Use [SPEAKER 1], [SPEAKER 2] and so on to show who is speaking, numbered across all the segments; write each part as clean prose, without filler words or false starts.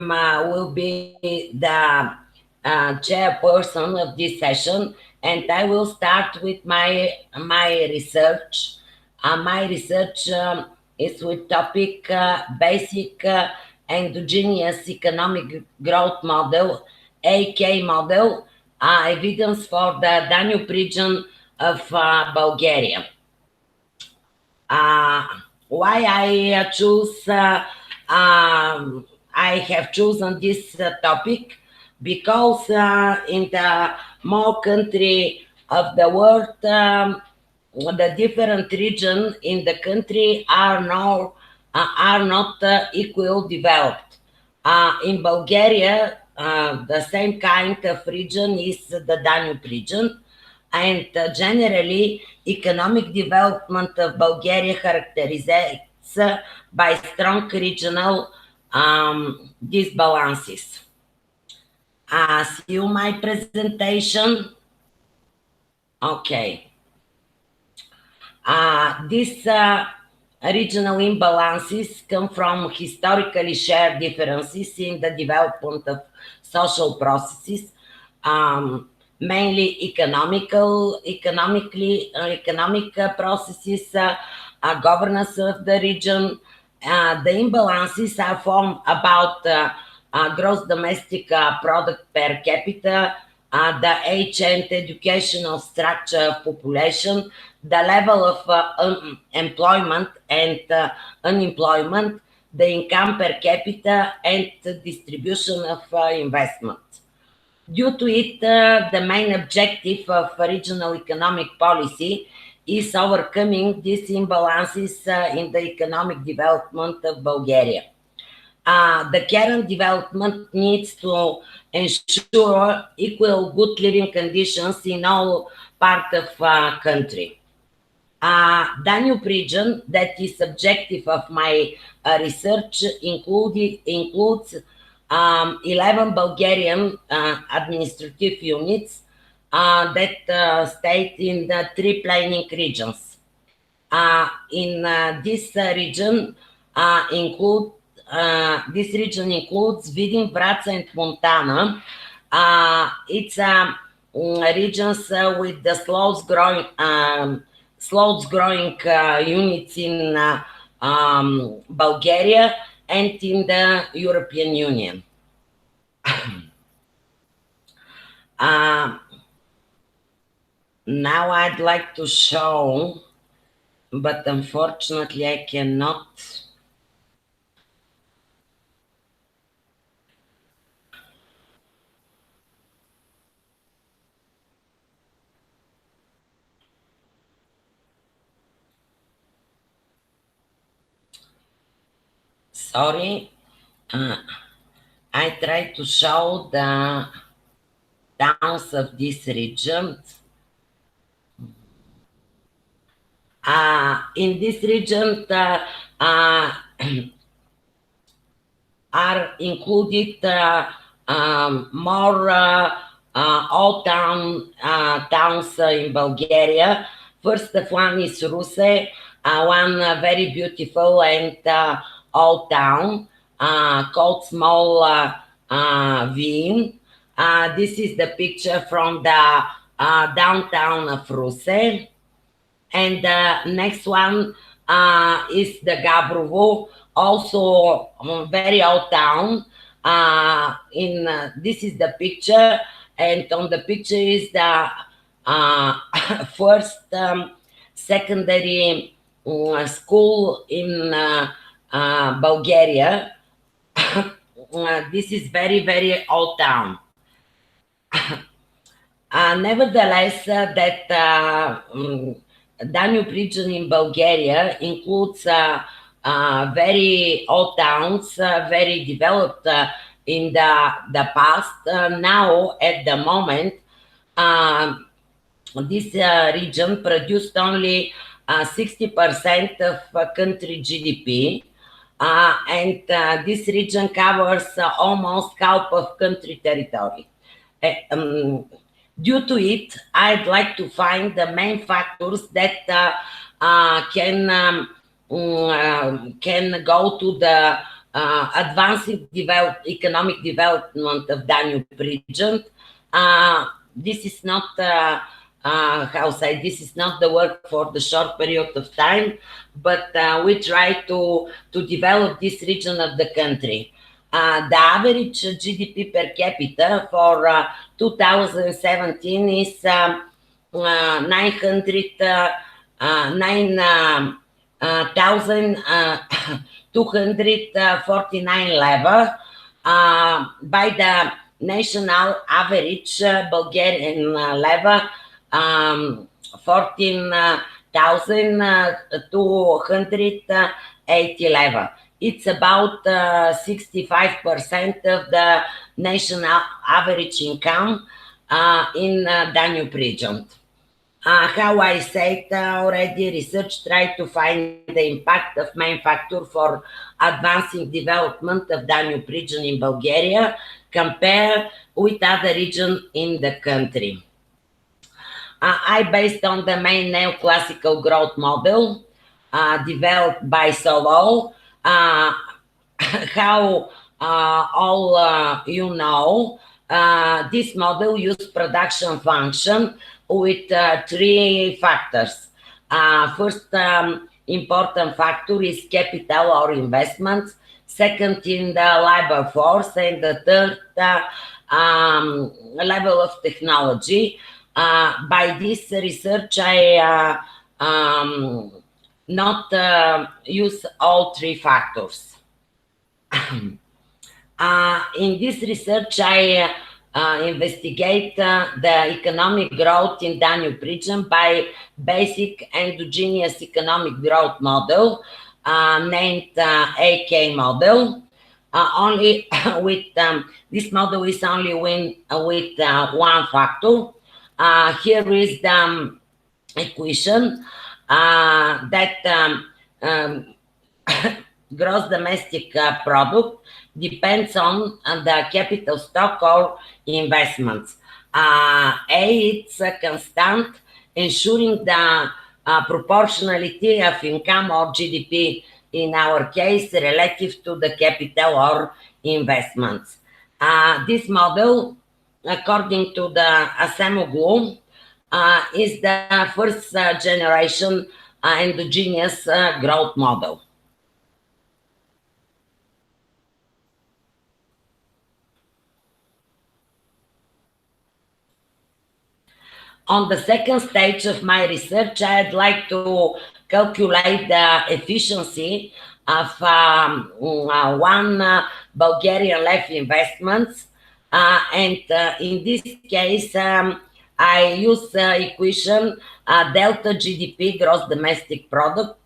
[SPEAKER 1] will be the chairperson of this session, and I will start with my research. My research is with topic basic endogenous economic growth model, AK model, evidence for the Danube region of Bulgaria. Why I choose I have chosen this topic because in the more country of the world, the different region in the country are not equal developed. In Bulgaria, the same kind of region is the Danube region, and generally economic development of Bulgaria characterizes by strong regional disbalances. See you my presentation. Okay. These regional imbalances come from historically shared differences in the development of social processes, mainly economic processes, governance of the region. The imbalances are formed about gross domestic product per capita, the age and educational structure of population, the level of employment and unemployment, the income per capita, and the distribution of investment. Due to it, the main objective of regional economic policy is overcoming these imbalances in the economic development of Bulgaria. The current development needs to ensure equal good living conditions in all parts of country. Danube region, that is objective of my research, includes 11 Bulgarian administrative units that state in the three planning regions. In this region includes Vidin, Vratsa, and Montana. It's regions with the slowest growing units in Bulgaria and in the European Union. Now I'd like to show, but unfortunately I cannot. Sorry, I try to show the towns of this region. In this region are included more old towns in Bulgaria. First one is Ruse, one very beautiful and old town called Small Vin. This is the picture from the downtown of Ruse. And the next one is the Gabrovo, also very old town. This is the picture, and on the picture is the first secondary school in Bulgaria. This is very old town. Nevertheless, that Danube region in Bulgaria includes very old towns, very developed in the past. Now, at the moment, this region produced only 60% of country GDP. And this region covers almost half of country territory. Due to it, I'd like to find the main factors that can go to the advancing economic development of Danube region. This is not, this is not the work for the short period of time, but we try to develop this region of the country. The average GDP per capita for 2017 is 9,249 level. By the national average Bulgarian level, 14,280 level. It's about 65% of the national average income in Danube region. How I said already, research tried to find the impact of main factor for advancing development of Danube region in Bulgaria compared with other regions in the country. I based on the main neoclassical growth model developed by Solo. How all you know, this model uses production function with three factors. First important factor is capital or investments. Second, in the labor force, and the third, level of technology. By this research, I not use all three factors. In this research, I investigate the economic growth in Danube region by basic endogenous economic growth model named AK model. Only with this model is only with one factor. Here is the equation that gross domestic product depends on the capital stock or investments. A, it's a constant, ensuring the proportionality of income or GDP, in our case, relative to the capital or investments. This model, according to the Acemoglu, is the first generation endogenous growth model. On the second stage of my research, I'd like to calculate the efficiency of one Bulgarian lev investments. And in this case, I use equation delta GDP, gross domestic product,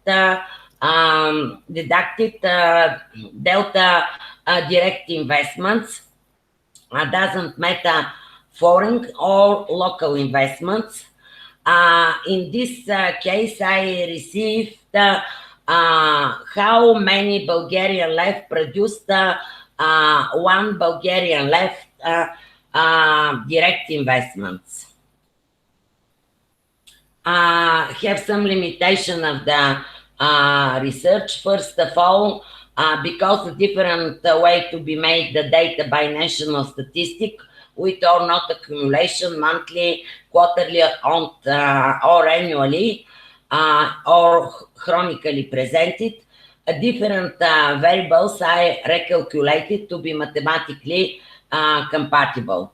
[SPEAKER 1] deducted delta direct investments. Doesn't matter foreign or local investments. In this case, I received how many Bulgarian lev produced one Bulgarian lev direct investments. Have some limitation of the research. First of all, because the different way to be made the data by national statistic, with or not accumulation, monthly, quarterly, or annually, or chronically presented. Different variables I recalculated to be mathematically compatible.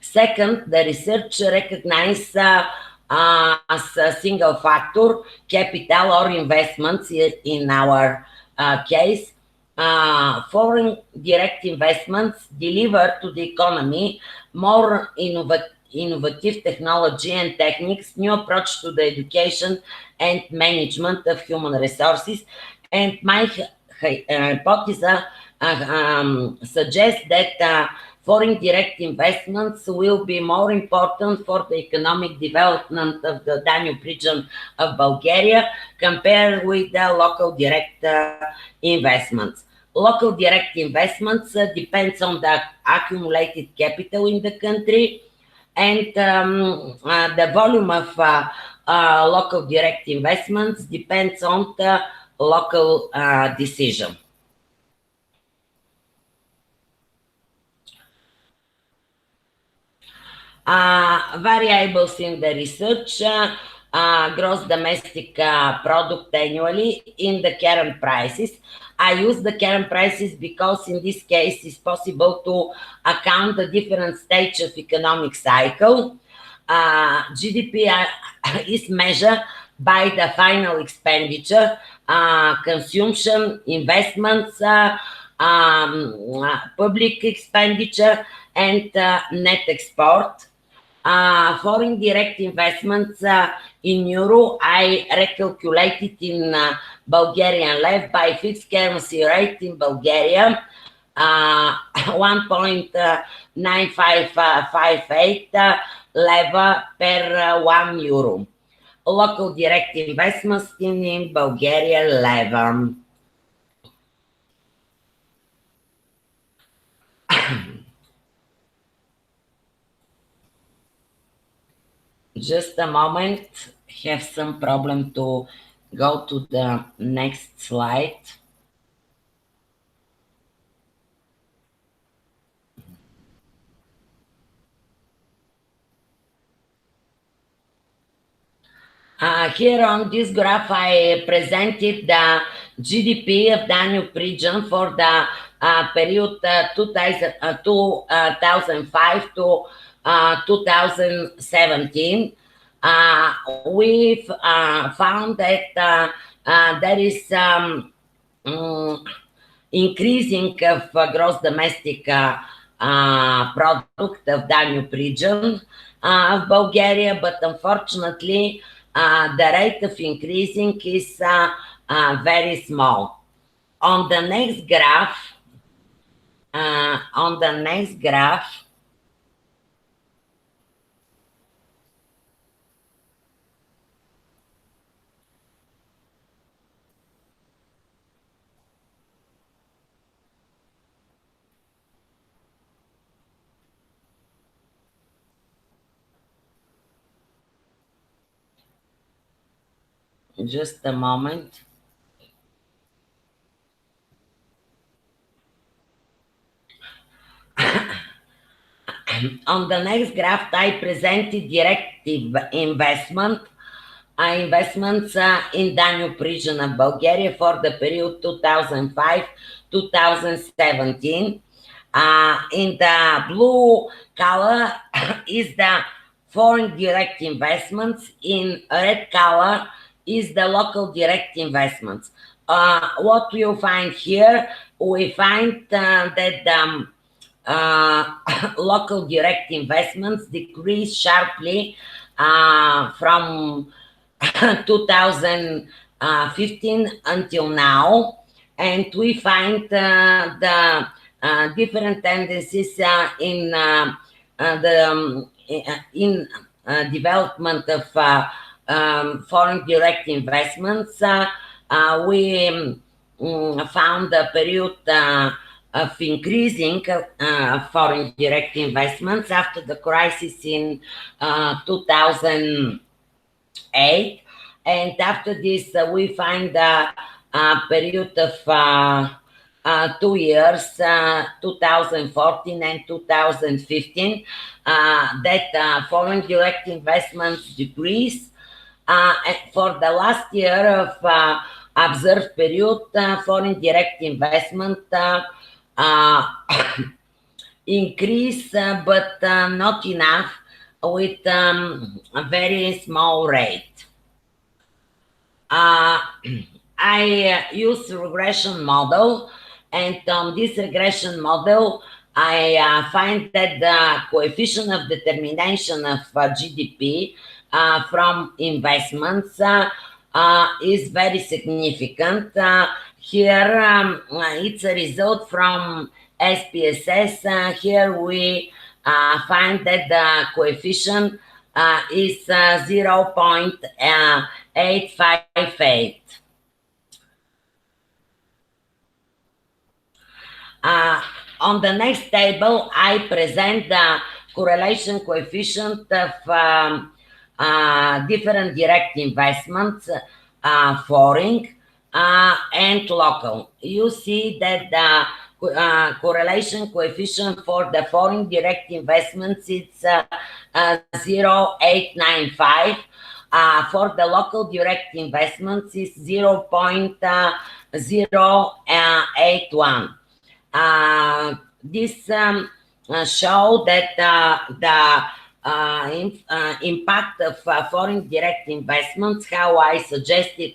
[SPEAKER 1] Second, the research recognized as a single factor, capital or investments in our case. Foreign direct investments deliver to the economy more innovative technology and techniques, new approach to the education and management of human resources. And my hypothesis suggests that foreign direct investments will be more important for the economic development of the Danube region of Bulgaria compared with the local direct investments. Local direct investments depends on the accumulated capital in the country, and the volume of local direct investments depends on the local decision. Variables in the research, gross domestic product annually in the current prices. I use the current prices because in this case it's possible to account the different stage of economic cycle. GDP is measured by the final expenditure, consumption, investments, public expenditure, and net export. Foreign direct investments in euro, I recalculated in Bulgarian lev by fixed currency rate in Bulgaria, 1.9558 lev per 1 euro. Local direct investments in Bulgaria lev. Just a moment, have some problem to go to the next slide. Here on this graph, I presented the GDP of Danube region for the period 2005 to 2017. We've found that there is increasing of gross domestic product of Danube region of Bulgaria, but unfortunately, the rate of increasing is very small. On the next graph, just a moment. On the next graph, I presented direct investments in Danube region of Bulgaria for the period 2005-2017. In the blue color is the foreign direct investments. In red color is the local direct investments. What you find here, we find that local direct investments decreased sharply from 2015 until now, and we find the different tendencies in the development of foreign direct investments. We found a period of increasing foreign direct investments after the crisis in 2008, and after this we find a period of 2 years, 2014 and 2015, that foreign direct investments decrease. For the last year of observed period, foreign direct investment increase, but not enough, with a very small rate. I use regression model, and on this regression model, I find that the coefficient of determination of GDP from investments is very significant. Here, it's a result from SPSS. Here we find that the coefficient is 0.858. On the next table, I present the correlation coefficient of different direct investments, foreign and local. You see that the correlation coefficient for the foreign direct investments is 0.895. For the local direct investments is 0.081. This show that the impact of foreign direct investments, how I suggested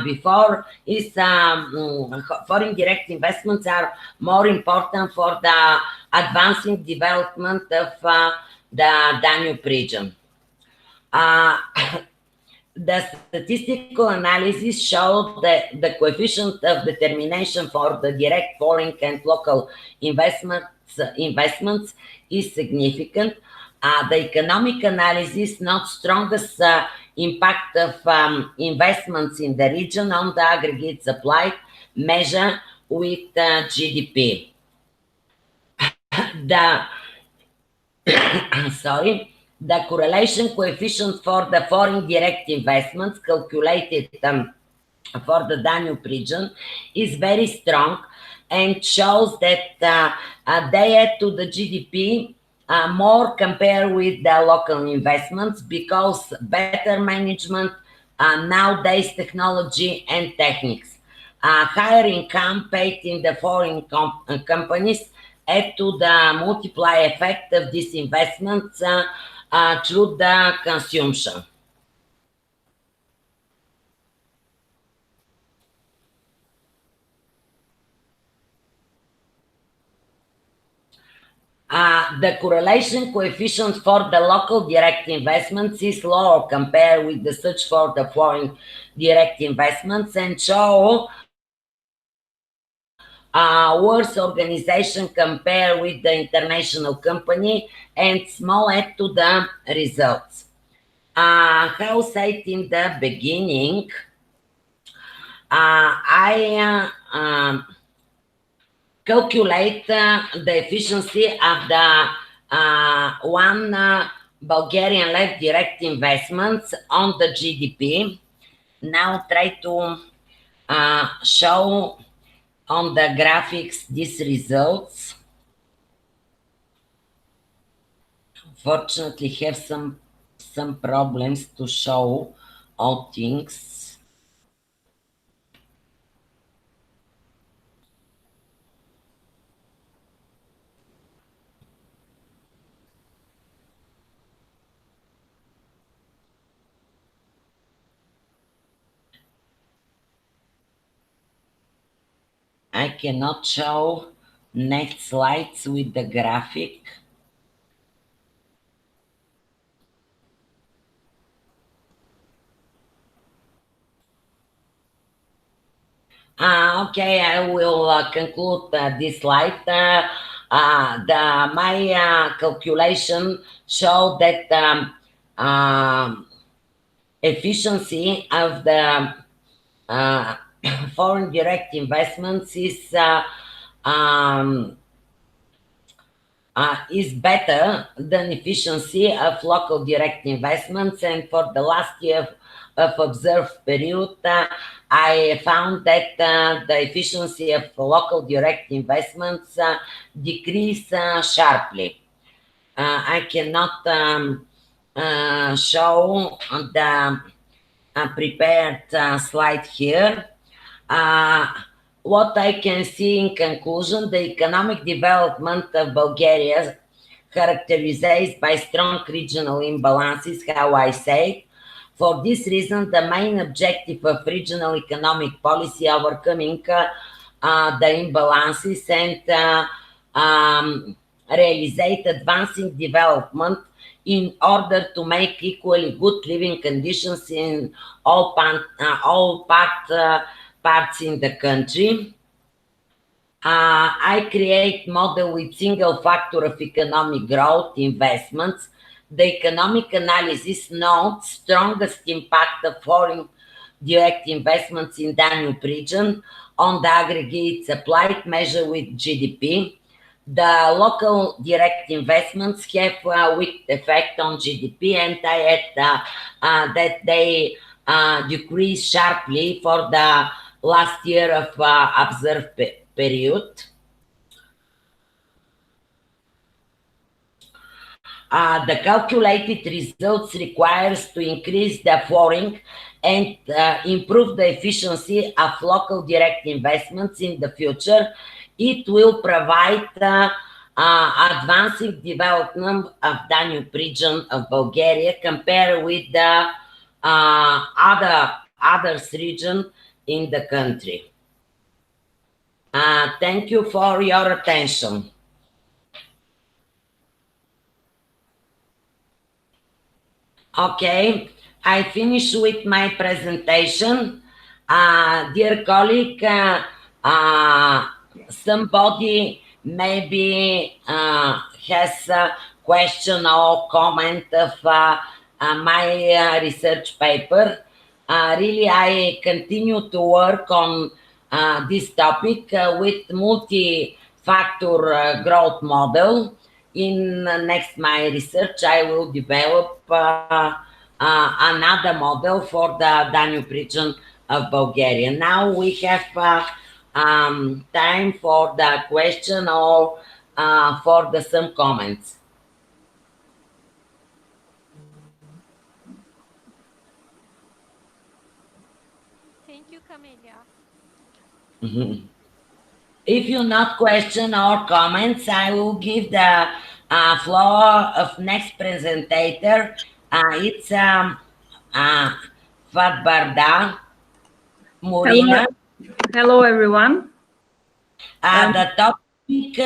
[SPEAKER 1] before, is foreign direct investments are more important for the advancing development of the Danube region. The statistical analysis showed that the coefficient of determination for the direct foreign and local investments is significant. The economic analysis notes strongest impact of investments in the region on the aggregate supply measure with GDP. The correlation coefficient for the foreign direct investments calculated for the Danube region is very strong and shows that they add to the GDP more compared with the local investments because better management, nowadays technology and techniques. Higher income paid in the foreign companies add to the multiplier effect of these investments through the consumption. The correlation coefficient for the local direct investments is lower compared with the search for the foreign direct investments and show worse organization compared with the international company and small add to the results. How said in the beginning, I calculate the efficiency of the one Bulgarian left direct investments on the GDP. Now try to show on the graphics these results. Fortunately, have some problems to show all things. I cannot show next slides with the graphic. Okay, I will conclude this slide. My calculation showed that efficiency of the foreign direct investments is better than efficiency of local direct investments, and for the last year of observed period, I found that the efficiency of local direct investments decreased sharply. I cannot show the prepared slide here. What I can see in conclusion, the economic development of Bulgaria characterized by strong regional imbalances, how I say. For this reason, the main objective of regional economic policy overcoming the imbalances and realize advancing development in order to make equally good living conditions in all parts in the country. I create model with single factor of economic growth investments. The economic analysis notes strongest impact of foreign direct investments in Danube region on the aggregate supply measure with GDP. The local direct investments have a weak effect on GDP, and I add that they decrease sharply for the last year of observed period. The calculated results requires to increase the flooring and improve the efficiency of local direct investments in the future. It will provide advancing development of Danube region of Bulgaria compared with the others region in the country. Thank you for your attention. Okay, I finish with my presentation. Dear colleague, somebody maybe has a question or comment of my research paper. Really, I continue to work on this topic with multi-factor growth model. In next my research, I will develop another model for the Danube region of Bulgaria. Now we have time for the question or for the some comments.
[SPEAKER 2] Thank you, Camelia.
[SPEAKER 1] If you not question or comments, I will give the floor of next presentator. It's Fatbarda Morina.
[SPEAKER 3] Hello, everyone.
[SPEAKER 1] The topic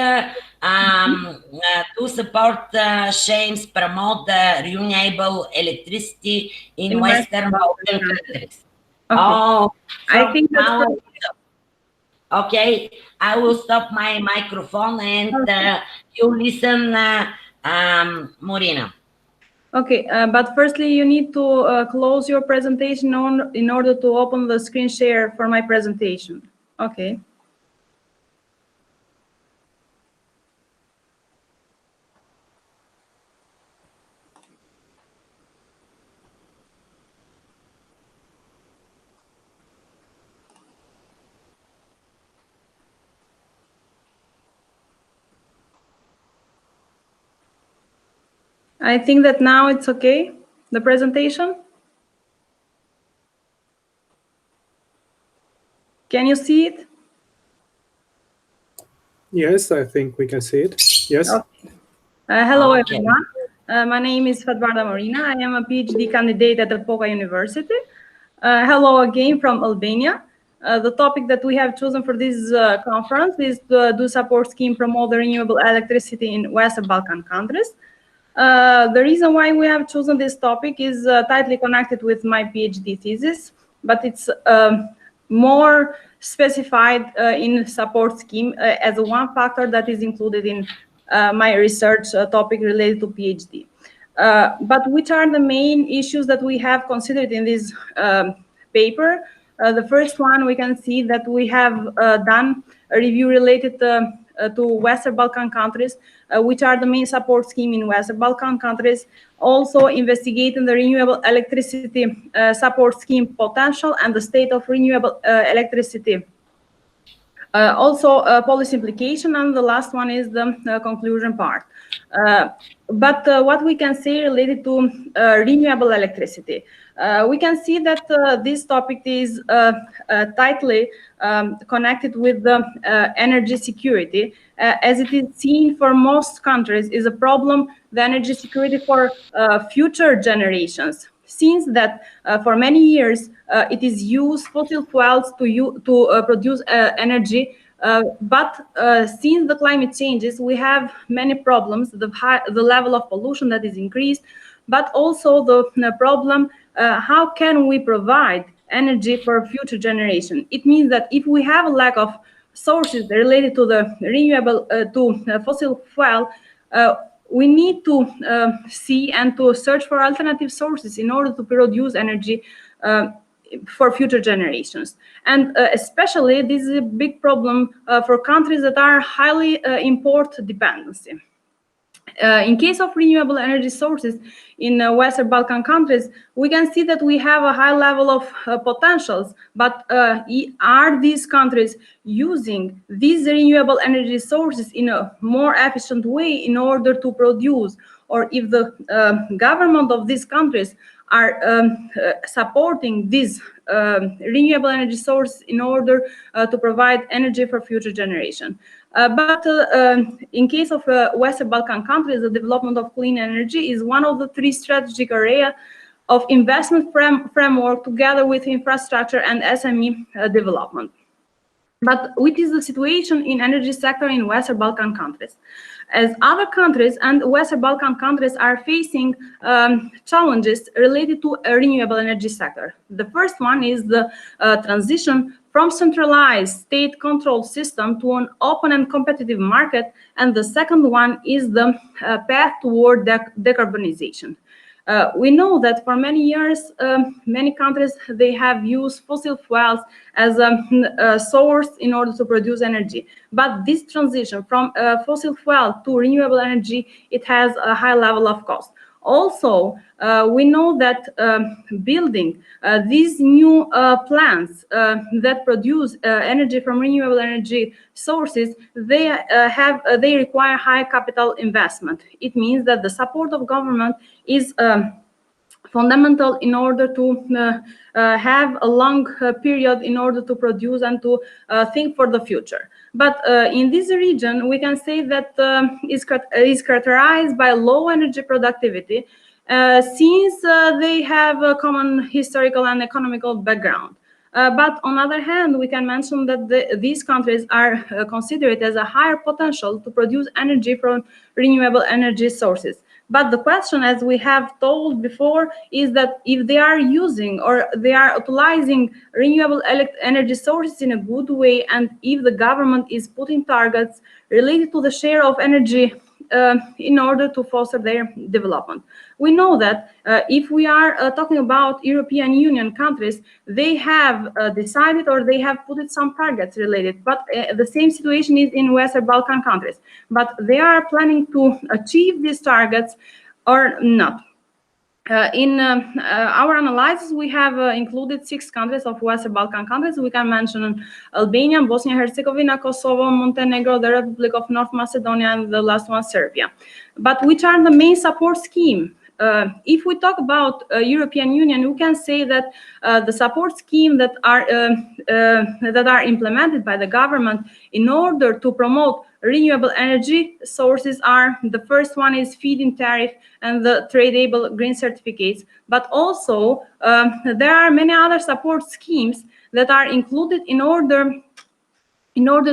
[SPEAKER 1] to support Shames promote the renewable electricity in Western Balkan countries.
[SPEAKER 3] Okay.
[SPEAKER 1] Oh,
[SPEAKER 3] I think that's
[SPEAKER 1] now, okay, I will stop my microphone and you listen, Morina.
[SPEAKER 3] Okay, but firstly, you need to close your presentation in order to open the screen share for my presentation. Okay. I think that now it's okay, the presentation. Can you see it?
[SPEAKER 4] Yes, I think we can see it. Yes.
[SPEAKER 3] Okay. Hello, everyone. My name is Fatbarda Morina. I am a PhD candidate at the Poca University. Hello again from Albania. The topic that we have chosen for this conference is to do support scheme promote the renewable electricity in Western Balkan countries. The reason why we have chosen this topic is tightly connected with my PhD thesis, but it's more specified in support scheme as one factor that is included in my research topic related to PhD. But which are the main issues that we have considered in this paper? The first one, we can see that we have done a review related to Western Balkan countries, which are the main support scheme in Western Balkan countries, also investigating the renewable electricity support scheme potential and the state of renewable electricity. Also policy implication, and the last one is the conclusion part. But what we can say related to renewable electricity, we can see that this topic is tightly connected with the energy security, as it is seen for most countries is a problem, the energy security for future generations. Since that for many years it is used fossil fuels to produce energy, but since the climate changes, we have many problems, the level of pollution that is increased, but also the problem, how can we provide energy for future generation? It means that if we have a lack of sources related to the renewable, fossil fuel, we need to see and to search for alternative sources in order to produce energy for future generations. And especially this is a big problem for countries that are highly import dependency. In case of renewable energy sources in Western Balkan countries, we can see that we have a high level of potentials, but are these countries using these renewable energy sources in a more efficient way in order to produce, or if the government of these countries are supporting these renewable energy sources in order to provide energy for future generation. But in case of Western Balkan countries, the development of clean energy is one of the three strategic areas of investment framework together with infrastructure and SME development. But what is the situation in energy sector in Western Balkan countries? As other countries and Western Balkan countries are facing challenges related to a renewable energy sector. The first one is the transition from centralized state-controlled system to an open and competitive market, and the second one is the path toward decarbonization. We know that for many years, many countries, they have used fossil fuels as a source in order to produce energy. But this transition from fossil fuel to renewable energy, it has a high level of cost. Also, we know that building these new plants that produce energy from renewable energy sources, they require high capital investment. It means that the support of government is fundamental in order to have a long period in order to produce and to think for the future. But in this region, we can say that is characterized by low energy productivity since they have a common historical and economical background. But on the other hand, we can mention that these countries are considered as a higher potential to produce energy from renewable energy sources. But the question, as we have told before, is that if they are using or they are utilizing renewable energy sources in a good way, and if the government is putting targets related to the share of energy in order to foster their development. We know that if we are talking about European Union countries, they have decided or they have put some targets related, but the same situation is in Western Balkan countries. But they are planning to achieve these targets or not. In our analysis, we have included 6 countries of Western Balkan countries. We can mention Albania, Bosnia-Herzegovina, Kosovo, Montenegro, the Republic of North Macedonia, and the last one, Serbia. But which are the main support scheme? If we talk about European Union, we can say that the support scheme that are implemented by the government in order to promote renewable energy sources are, the first one is feed-in tariff and the tradable green certificates. But also there are many other support schemes that are included in order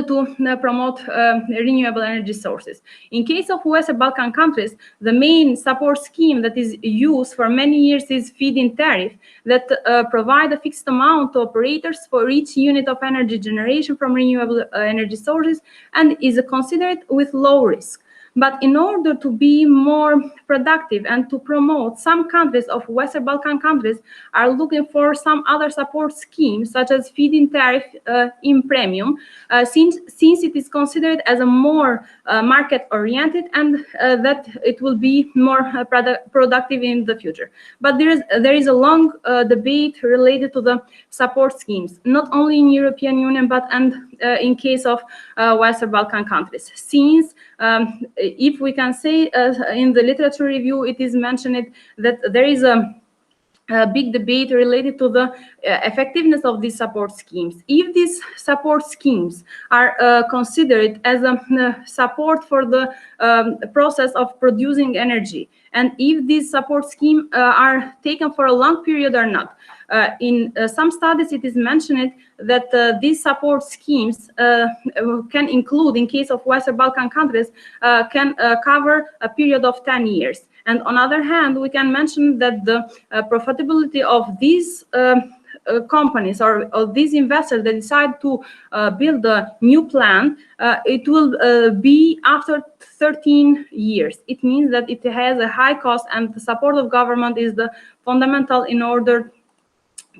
[SPEAKER 3] to promote renewable energy sources. In case of Western Balkan countries, the main support scheme that is used for many years is feed-in tariff that provide a fixed amount to operators for each unit of energy generation from renewable energy sources and is considered with low risk. But in order to be more productive and to promote, some countries of Western Balkan countries are looking for some other support schemes, such as feed-in tariff in premium, since it is considered as a more market-oriented and that it will be more productive in the future. But there is a long debate related to the support schemes, not only in European Union, but in case of Western Balkan countries, since if we can say in the literature review, it is mentioned that there is a big debate related to the effectiveness of these support schemes. If these support schemes are considered as a support for the process of producing energy, and if these support schemes are taken for a long period or not. In some studies, it is mentioned that these support schemes can include, in case of Western Balkan countries, can cover a period of 10 years. And on the other hand, we can mention that the profitability of these companies or these investors that decide to build a new plant, it will be after 13 years. It means that it has a high cost, and the support of government is the fundamental in order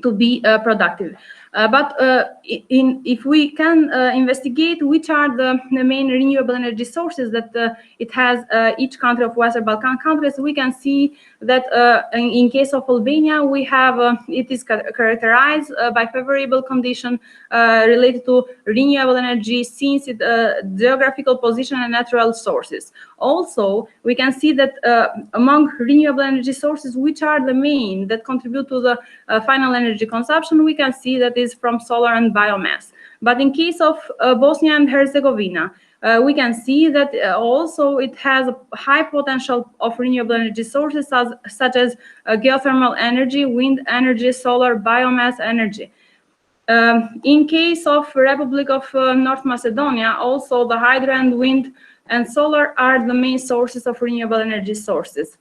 [SPEAKER 3] to be productive. If we can investigate which are the main renewable energy sources that it has each country of Western Balkan countries, we can see that in case of Albania, we have it is characterized by favorable condition related to renewable energy, since its geographical position and natural sources. Also, we can see that among renewable energy sources, which are the main that contribute to the final energy consumption, we can see that is from solar and biomass. But in case of Bosnia and Herzegovina, we can see that also it has a high potential of renewable energy sources such as geothermal energy, wind energy, solar, biomass energy. In case of Republic of North Macedonia, also the hydro and wind and solar are the main sources of renewable energy sources.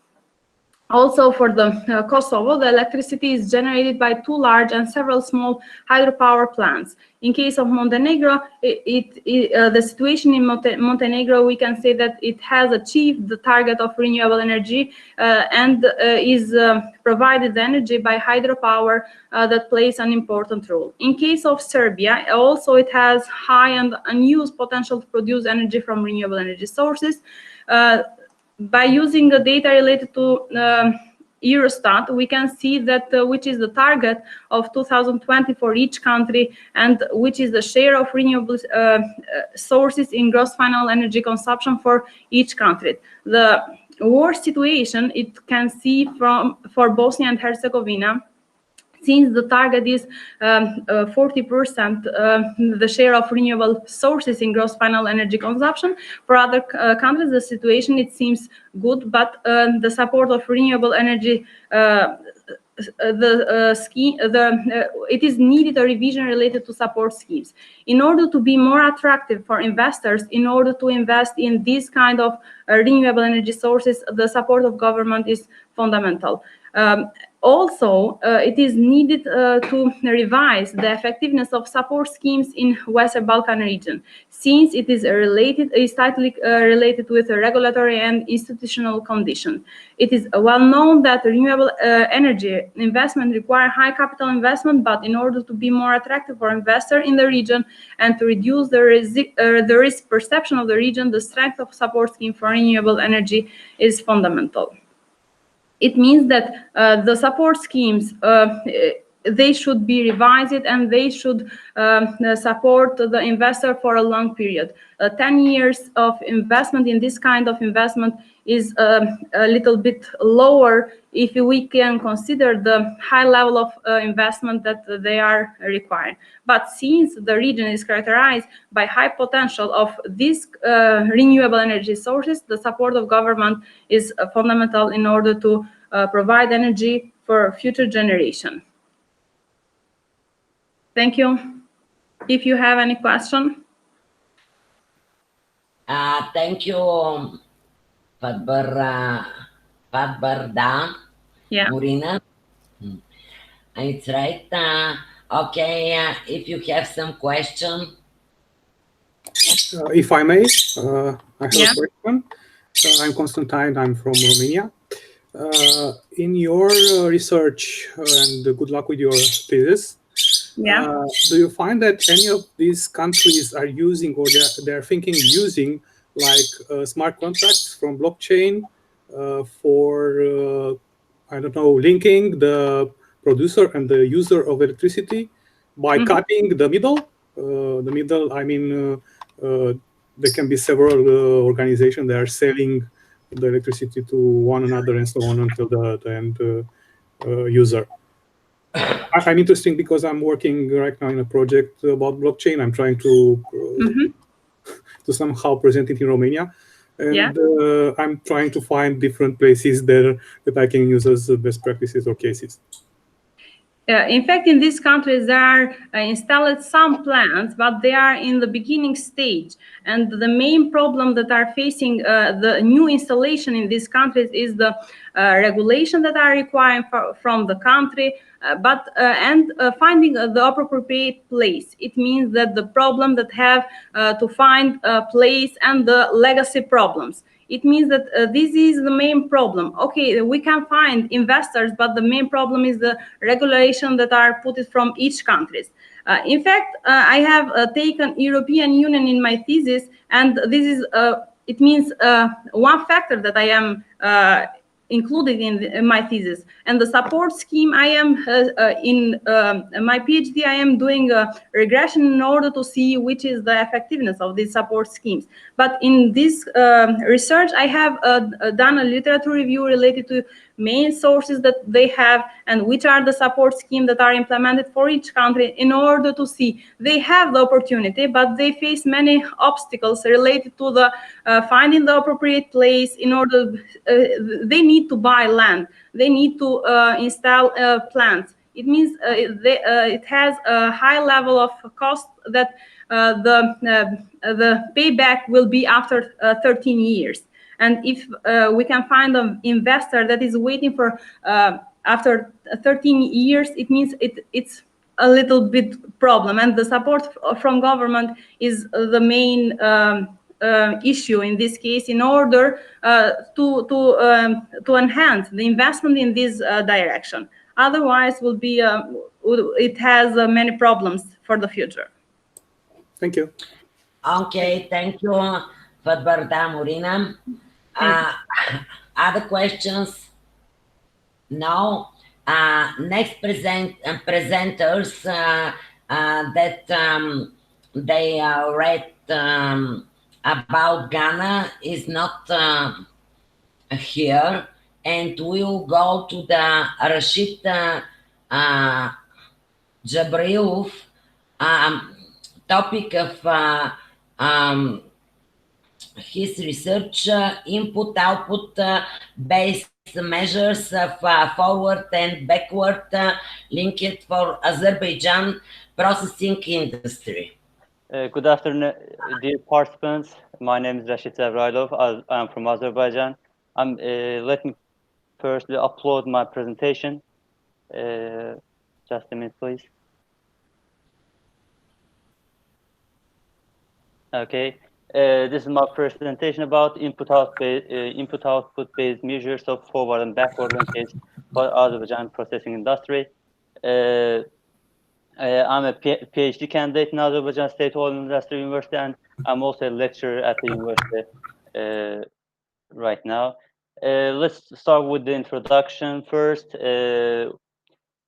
[SPEAKER 3] Also, for the Kosovo, the electricity is generated by 2 large and several small hydropower plants. In case of Montenegro, the situation in Montenegro, we can say that it has achieved the target of renewable energy and is provided energy by hydropower that plays an important role. In case of Serbia, also it has high and unused potential to produce energy from renewable energy sources. By using the data related to Eurostat, we can see that which is the target of 2020 for each country and which is the share of renewable sources in gross final energy consumption for each country. The worst situation it can see for Bosnia and Herzegovina, since the target is 40%, the share of renewable sources in gross final energy consumption. For other countries, the situation, it seems good, but the support of renewable energy, it is needed a revision related to support schemes. In order to be more attractive for investors, in order to invest in this kind of renewable energy sources, the support of government is fundamental. Also, it is needed to revise the effectiveness of support schemes in Western Balkan region, since it is tightly related with a regulatory and institutional condition. It is well known that renewable energy investment require high capital investment, but in order to be more attractive for investors in the region and to reduce the risk perception of the region, the strength of support scheme for renewable energy is fundamental. It means that the support schemes, they should be revised and they should support the investor for a long period. 10 years of investment in this kind of investment is a little bit lower if we can consider the high level of investment that they are requiring. But since the region is characterized by high potential of these renewable energy sources, the support of government is fundamental in order to provide energy for future generation. Thank you. If you have any question.
[SPEAKER 1] Thank you, Fatbarda Murina. It's right. Okay, if you have some question.
[SPEAKER 4] If I may, I have a question. I'm Constantine, I'm from Romania. In your research, and good luck with your thesis, do you find that any of these countries are using or they're thinking using like smart contracts from blockchain for, I don't know, linking the producer and the user of electricity by cutting the middle? I mean, there can be several organizations that are selling the electricity to one another and so on until the end user. I'm interested because I'm working right now in a project about blockchain. I'm trying to somehow present it in Romania, and I'm trying to find different places that I can use as best practices or cases.
[SPEAKER 3] In fact, in these countries, there are installed some plants, but they are in the beginning stage. And the main problem that are facing the new installation in these countries is the regulation that are required from the country, and finding the appropriate place. It means that the problem that have to find a place and the legacy problems. It means that this is the main problem. Okay, we can find investors, but the main problem is the regulation that are put from each country. In fact, I have taken European Union in my thesis, and this is it means one factor that I am included in my thesis. And the support scheme I am in my PhD, I am doing a regression in order to see which is the effectiveness of these support schemes. But in this research, I have done a literature review related to main sources that they have and which are the support schemes that are implemented for each country in order to see they have the opportunity, but they face many obstacles related to the finding the appropriate place. In order, they need to buy land, they need to install plants. It means it has a high level of cost that the payback will be after 13 years. And if we can find an investor that is waiting for after 13 years, it means it's a little bit problem. And the support from government is the main issue in this case, in order to enhance the investment in this direction. Otherwise, will be it has many problems for the future.
[SPEAKER 4] Thank you.
[SPEAKER 1] Okay, thank you, Fatbarda Morina. Other questions? No. Next presenters that they read about Ghana is not here, and we'll go to the Rashid Jabrilov topic of his research, input-output based measures of forward and backward linkage for Azerbaijan processing industry.
[SPEAKER 5] Good afternoon, dear participants. My name is Rashid Zavrailov. I'm from Azerbaijan. Let me firstly upload my presentation. Just a minute, please. Okay. This is my presentation about input-output based measures of forward and backward linkage for Azerbaijan processing industry. I'm a PhD candidate in Azerbaijan State Oil and Industry University, and I'm also a lecturer at the university right now. Let's start with the introduction first.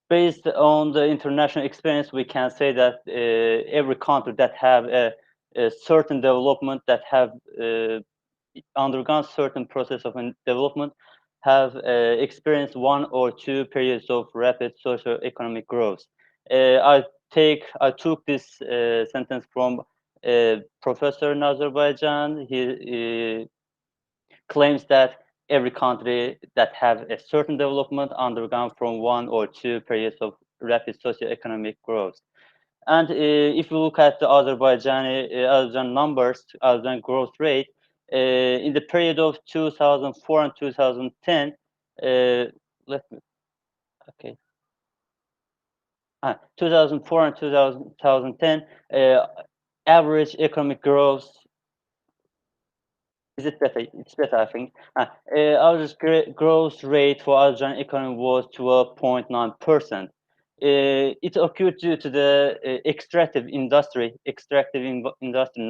[SPEAKER 5] Based on the international experience, we can say that every country that have a certain development, that have undergone certain process of development, have experienced one or two periods of rapid socio-economic growth. I took this sentence from a professor in Azerbaijan. He claims that every country that have a certain development undergone from one or two periods of rapid socio-economic growth. And if you look at the Azerbaijan numbers, Azerbaijan growth rate, in the period of 2004 and 2010, let me, okay. 2004 and 2010, average economic growth. Is it better? It's better, I think. Average growth rate for Azerbaijan economy was 12.9%. It occurred due to the extractive industry in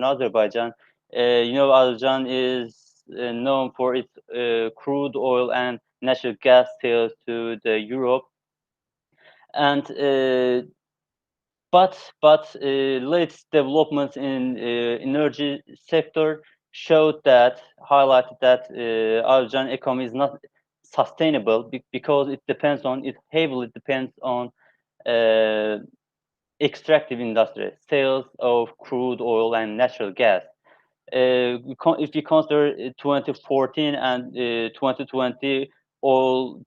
[SPEAKER 5] Azerbaijan. Azerbaijan is known for its crude oil and natural gas sales to the Europe, and but latest developments in energy sector highlighted that Azerbaijan economy is not sustainable because it heavily depends on extractive industry, sales of crude oil and natural gas. If you consider 2014 and 2020 oil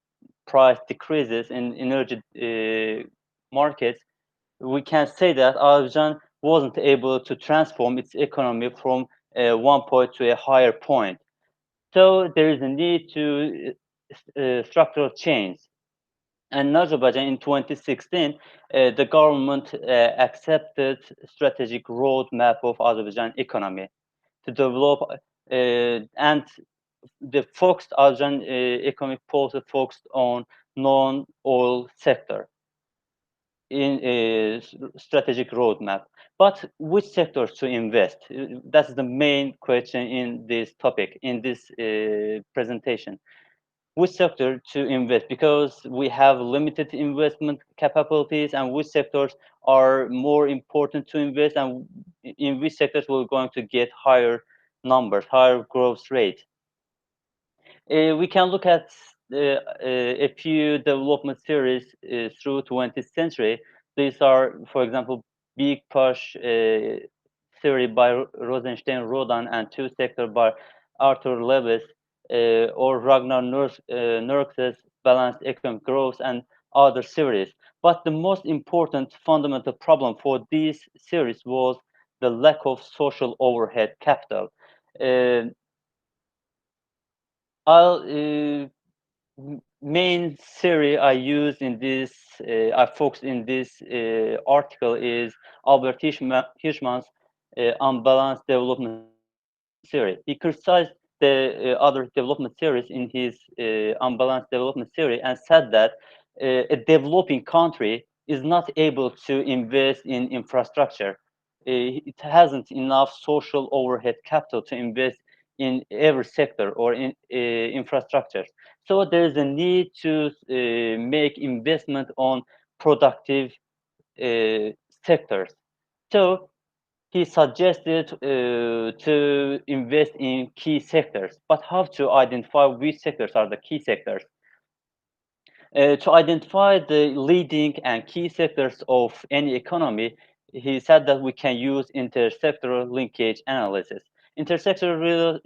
[SPEAKER 5] price decreases in energy markets, we can say that Azerbaijan wasn't able to transform its economy from one point to a higher point. So there is a need to structural change. And in Azerbaijan in 2016, the government accepted strategic roadmap of Azerbaijan economy to develop, and the Azerbaijan economic policy focused on non-oil sector. in a strategic roadmap. But which sectors to invest? That's the main question in this topic, in this presentation. Which sector to invest, because we have limited investment capabilities, and which sectors are more important to invest, and in which sectors we're going to get higher numbers, higher growth rate. We can look at a few development theories through 20th century. These are, for example, big push theory by Rosenstein Rodan and two sector by Arthur Lewis, or Ragnar Nurk's balanced economic growth, and other series. But the most important fundamental problem for these series was the lack of social overhead capital. Uh, I'll main theory I use in this, I focus in this article is Albert Hirschman's unbalanced development theory. He criticized the other development theories in his unbalanced development theory and said that a developing country is not able to invest in infrastructure. It hasn't enough social overhead capital to invest in every sector or in infrastructure. So there is a need to make investment on productive sectors. So he suggested to invest in key sectors. But how to identify which sectors are the key sectors? To identify the leading and key sectors of any economy, he said that we can use intersectoral linkage analysis. Intersectoral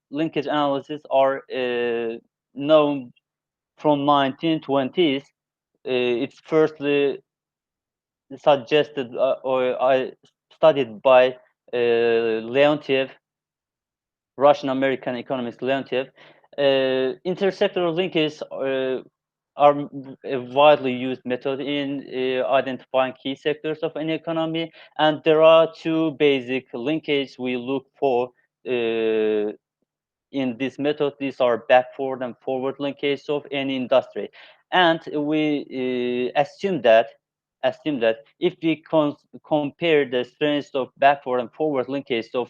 [SPEAKER 5] linkage analysis are known from 1920s. It's firstly suggested or I studied by Leontiev, Russian American economist Leontiev. Intersectoral linkages are a widely used method in identifying key sectors of any economy, and there are two basic linkages we look for in this method. These are backward and forward linkage of any industry, and we assume that if we compare the strengths of backward and forward linkage of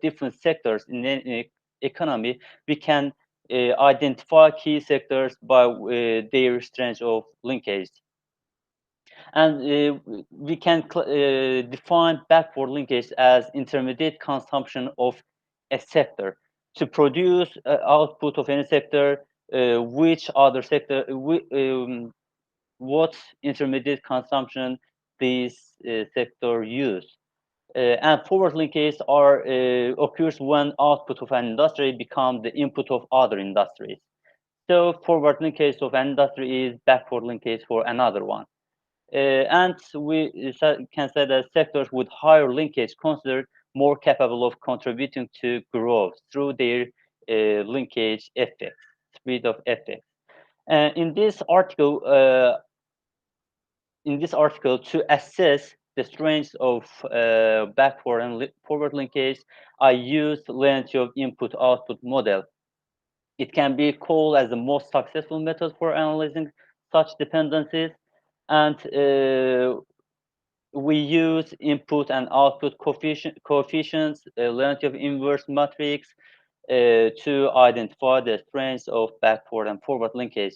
[SPEAKER 5] different sectors in any economy, we can identify key sectors by their strength of linkage. And we can define backward linkage as intermediate consumption of a sector. To produce output of any sector, which other sector, what intermediate consumption this sector use. And forward linkage are occurs when output of an industry become the input of other industries. So forward linkage of an industry is backward linkage for another one. And we can say that sectors with higher linkage considered more capable of contributing to growth through their linkage effects, speed of effects. In this article, to assess the strengths of backward and forward linkage, I used Leontief input-output model. It can be called as the most successful method for analyzing such dependencies, and we use input and output coefficients, Leontief inverse matrix, to identify the strengths of backward and forward linkage.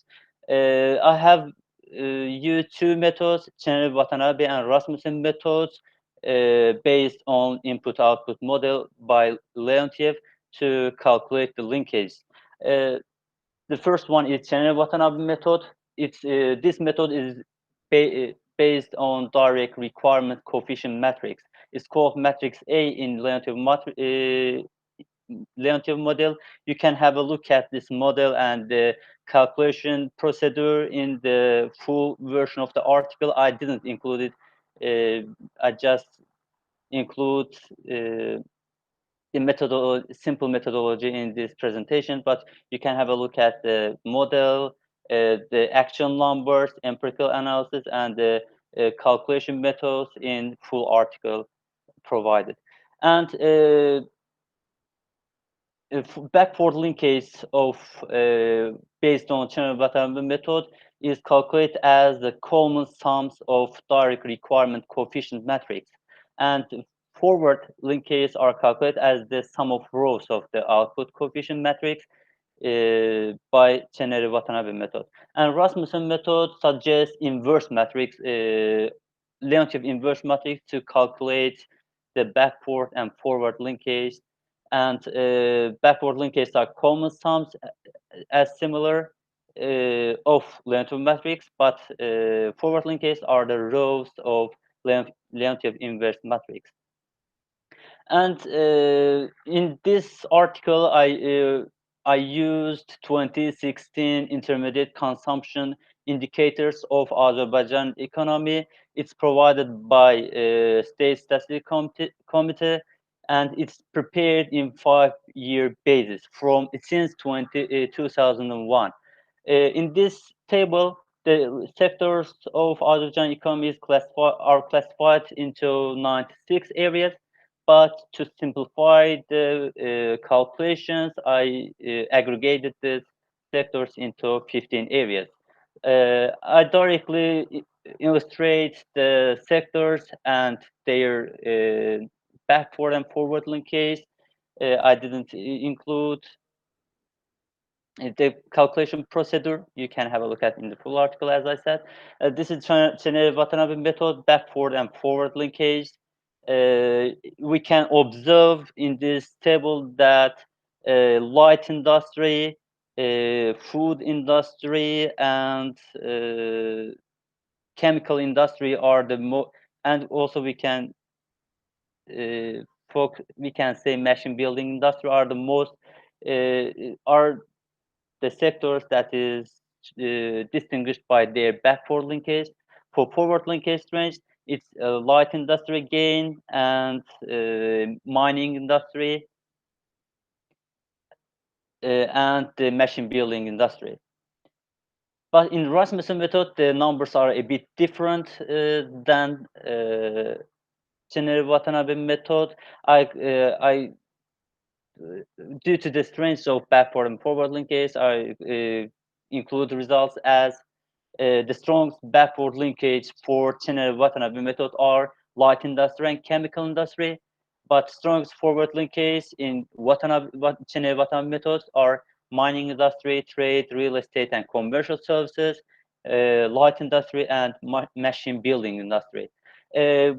[SPEAKER 5] I have used two methods, Cheney Watanabe and Rasmussen methods, based on input-output model by Leontiev to calculate the linkage. The first one is Cheney Watanabe method. This method is based on direct requirement coefficient matrix. It's called matrix A in Leontiev model. You can have a look at this model and the calculation procedure in the full version of the article. I didn't include it. I just include the simple methodology in this presentation, but you can have a look at the model, the action numbers, empirical analysis, and the calculation methods in full article provided. And backward linkage of based on Chernobyl method is calculated as the common sums of direct requirement coefficient matrix, and forward linkages are calculated as the sum of rows of the output coefficient matrix by Chenery Watanabe method. And Rasmussen method suggests inverse matrix, Leontief inverse matrix to calculate the backward and forward linkage. And backward linkages are common sums as similar of Leontief matrix, but forward linkages are the rows of Leontief inverse matrix. And in this article, I used 2016 intermediate consumption indicators of Azerbaijan economy. It's provided by State Statistics Committee, and it's prepared in 5-year basis from since 2001. In this table, the sectors of Azerbaijan economy are classified into 96 areas. But to simplify the calculations, I aggregated the sectors into 15 areas. I directly illustrate the sectors and their backward and forward linkage. I didn't include the calculation procedure. You can have a look at in the full article, as I said. This is Chenery Watanabe method, backward and forward linkage. We can observe in this table that light industry, food industry, and chemical industry are the most, and also we can say machine building industry are the most are the sectors that is distinguished by their backward linkage. For forward linkage range, it's light industry again and mining industry and the machine building industry. But in Rasmussen method, the numbers are a bit different than Chenery Watanabe method. Due to the strength of backward and forward linkage, I include results as the strong backward linkage for Chenery Watanabe method are light industry and chemical industry, but strong forward linkage in Chenery Watanabe methods are mining industry, trade, real estate, and commercial services, light industry, and machine building industry.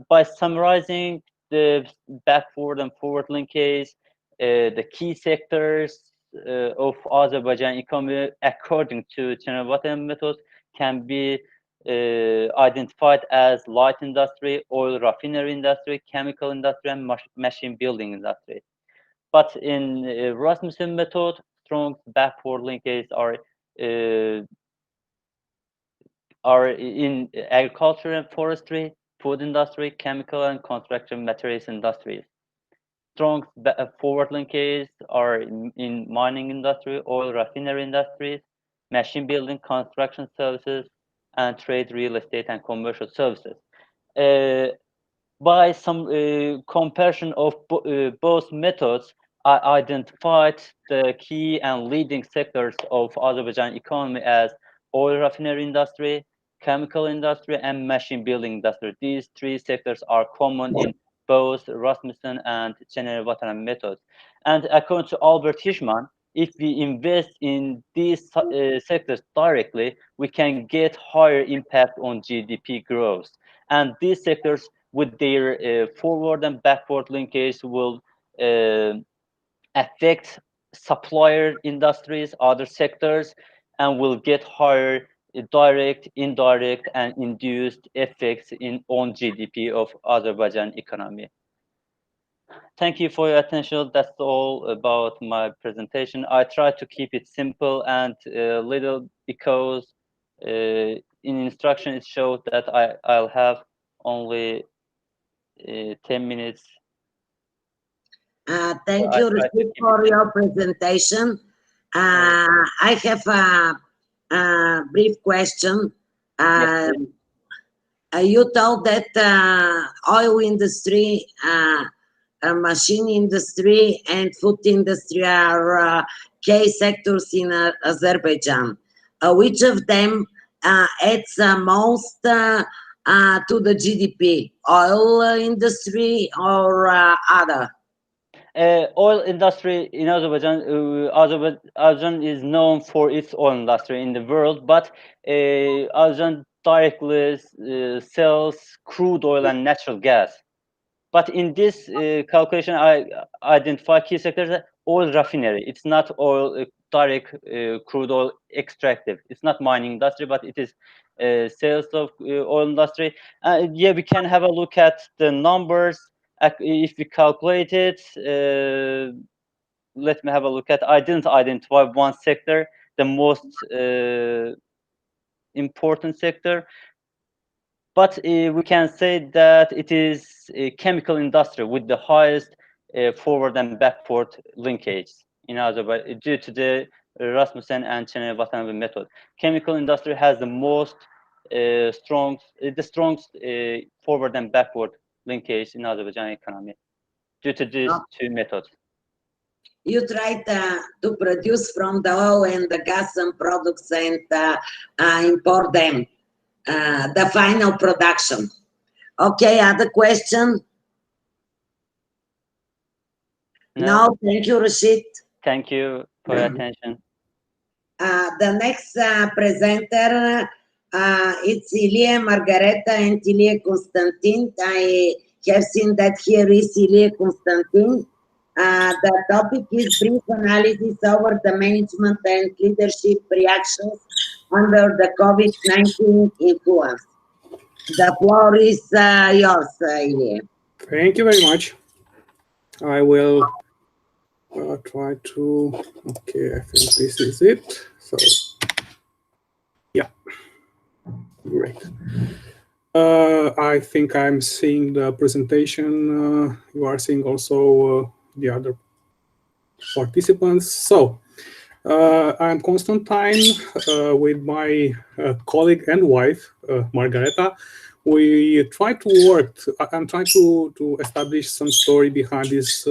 [SPEAKER 5] By summarizing the backward and forward linkage, the key sectors of Azerbaijan economy, according to Chenery Watanabe method, can be identified as light industry, oil refinery industry, chemical industry, and machine building industry. But in Rasmussen method, strong backward linkages are in agriculture and forestry, food industry, chemical and construction materials industries. Strong forward linkages are in mining industry, oil refinery industries, machine building, construction services, and trade, real estate, and commercial services. By some comparison of both methods, I identified the key and leading sectors of Azerbaijan economy as oil refinery industry, chemical industry, and machine building industry. These three sectors are common in both Rasmussen and Chenery Watanabe methods. And according to Albert Hirschman, if we invest in these sectors directly, we can get higher impact on GDP growth. And these sectors, with their forward and backward linkage, will affect supplier industries, other sectors, and will get higher direct, indirect, and induced effects on GDP of Azerbaijan economy. Thank you for your attention. That's all about my presentation. I try to keep it simple and little because in instruction it showed that I'll have only 10 minutes.
[SPEAKER 1] Thank you, Rashid, for your presentation. I have a brief question.
[SPEAKER 5] Yes,
[SPEAKER 1] you told that oil industry machine industry and food industry are key sectors in Azerbaijan. Which of them adds most to the GDP? Oil industry or other?
[SPEAKER 5] Oil industry in Azerbaijan, Azerbaijan is known for its oil industry in the world, but Azerbaijan directly sells crude oil and natural gas. But in this calculation, I identify key sectors as oil refinery. It's not oil direct crude oil extractive. It's not mining industry, but it is sales of oil industry. Yeah, we can have a look at the numbers. If we calculate it, let me have a look at. I didn't identify one sector, the most important sector. But we can say that it is a chemical industry with the highest forward and backward linkage in Azerbaijan due to the Rasmussen and Cheney-Watanabe method. Chemical industry has the most strongest forward and backward linkage in Azerbaijan economy due to these two methods.
[SPEAKER 1] You try to produce from the oil and the gas and products and import them. The final production. Okay, other question? No, thank you, Rashid.
[SPEAKER 5] Thank you for your attention.
[SPEAKER 1] The next presenter, it's Ilie Margareta and Ilie Constantin. I have seen that here is Ilie Constantin. The topic is brief analysis over the management and leadership reactions under the COVID-19 influence. The floor is yours, Ilie.
[SPEAKER 4] Thank you very much. I will try to, okay, I think this is it. So, yeah, great. I think I'm seeing the presentation. You are seeing also the other participants. So, I'm Constantine with my colleague and wife, Margareta. We try to work. I'm trying to establish some story behind this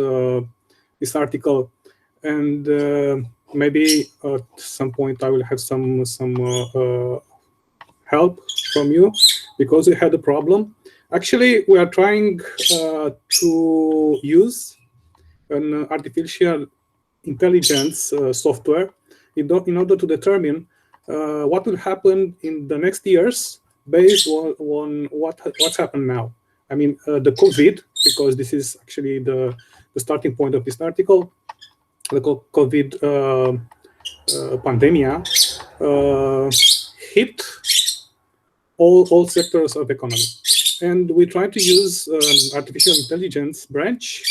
[SPEAKER 4] this article, and maybe at some point I will have some help from you because we had a problem. Actually, we are trying to use an artificial intelligence software in order to determine what will happen in the next years based on what's happened now. I mean, the COVID, because this is actually the starting point of this article, the COVID pandemic hit all sectors of economy. And we try to use artificial intelligence branch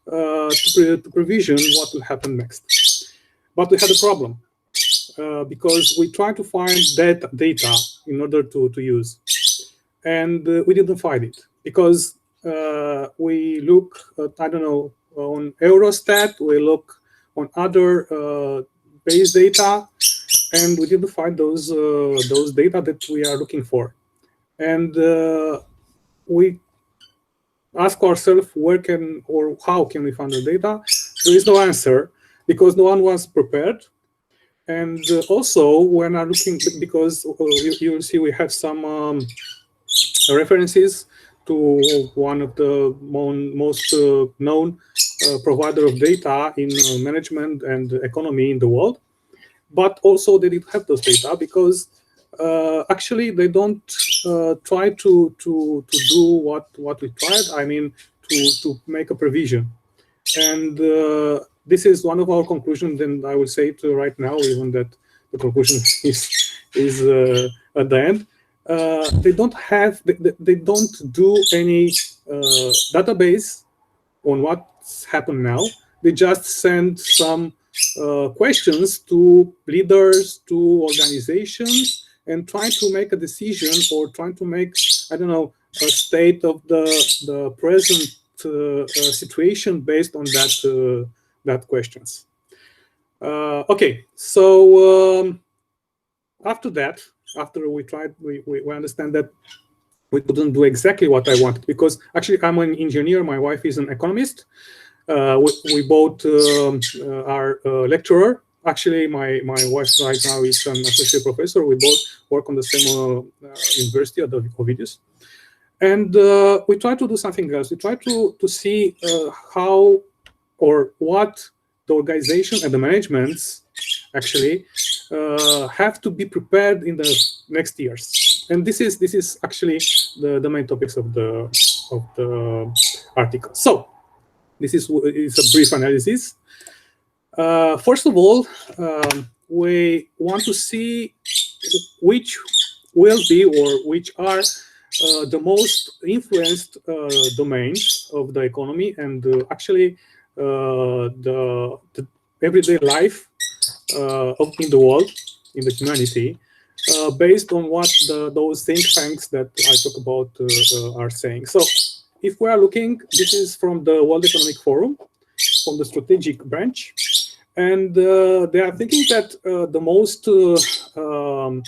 [SPEAKER 4] to provision what will happen next. But we had a problem because we tried to find that data in order to use. And we didn't find it because we look at, I don't know, on Eurostat, we look on other base data, and we didn't find those data that we are looking for. And we ask ourselves where can or how can we find the data. There is no answer because no one was prepared. And also when I'm looking, because you will see we have some references to one of the most known provider of data in management and economy in the world. But also they didn't have those data because actually they don't try to do what we tried. I mean, to make a provision. And this is one of our conclusions, and I will say it right now, even that the conclusion is at the end. They don't have, they don't do any database on what's happened now. They just send some questions to leaders, to organizations, and try to make a decision or trying to make, I don't know, a state of the present situation based on that questions. Okay, so after that, after we tried, we understand that we couldn't do exactly what I wanted, because actually I'm an engineer, my wife is an economist. We both are lecturer. Actually, my wife right now is an associate professor. We both work on the same university at the Ovidius. And we try to do something else. We try to see how or what the organization and the managements actually have to be prepared in the next years. And this is actually the main topics of the article. So this is a brief analysis. First of all, we want to see which will be or which are the most influenced domains of the economy and actually the everyday life in the world, in the humanity, based on what those think tanks that I talk about are saying. So if we are looking, this is from the World Economic Forum, from the strategic branch. And they are thinking that the most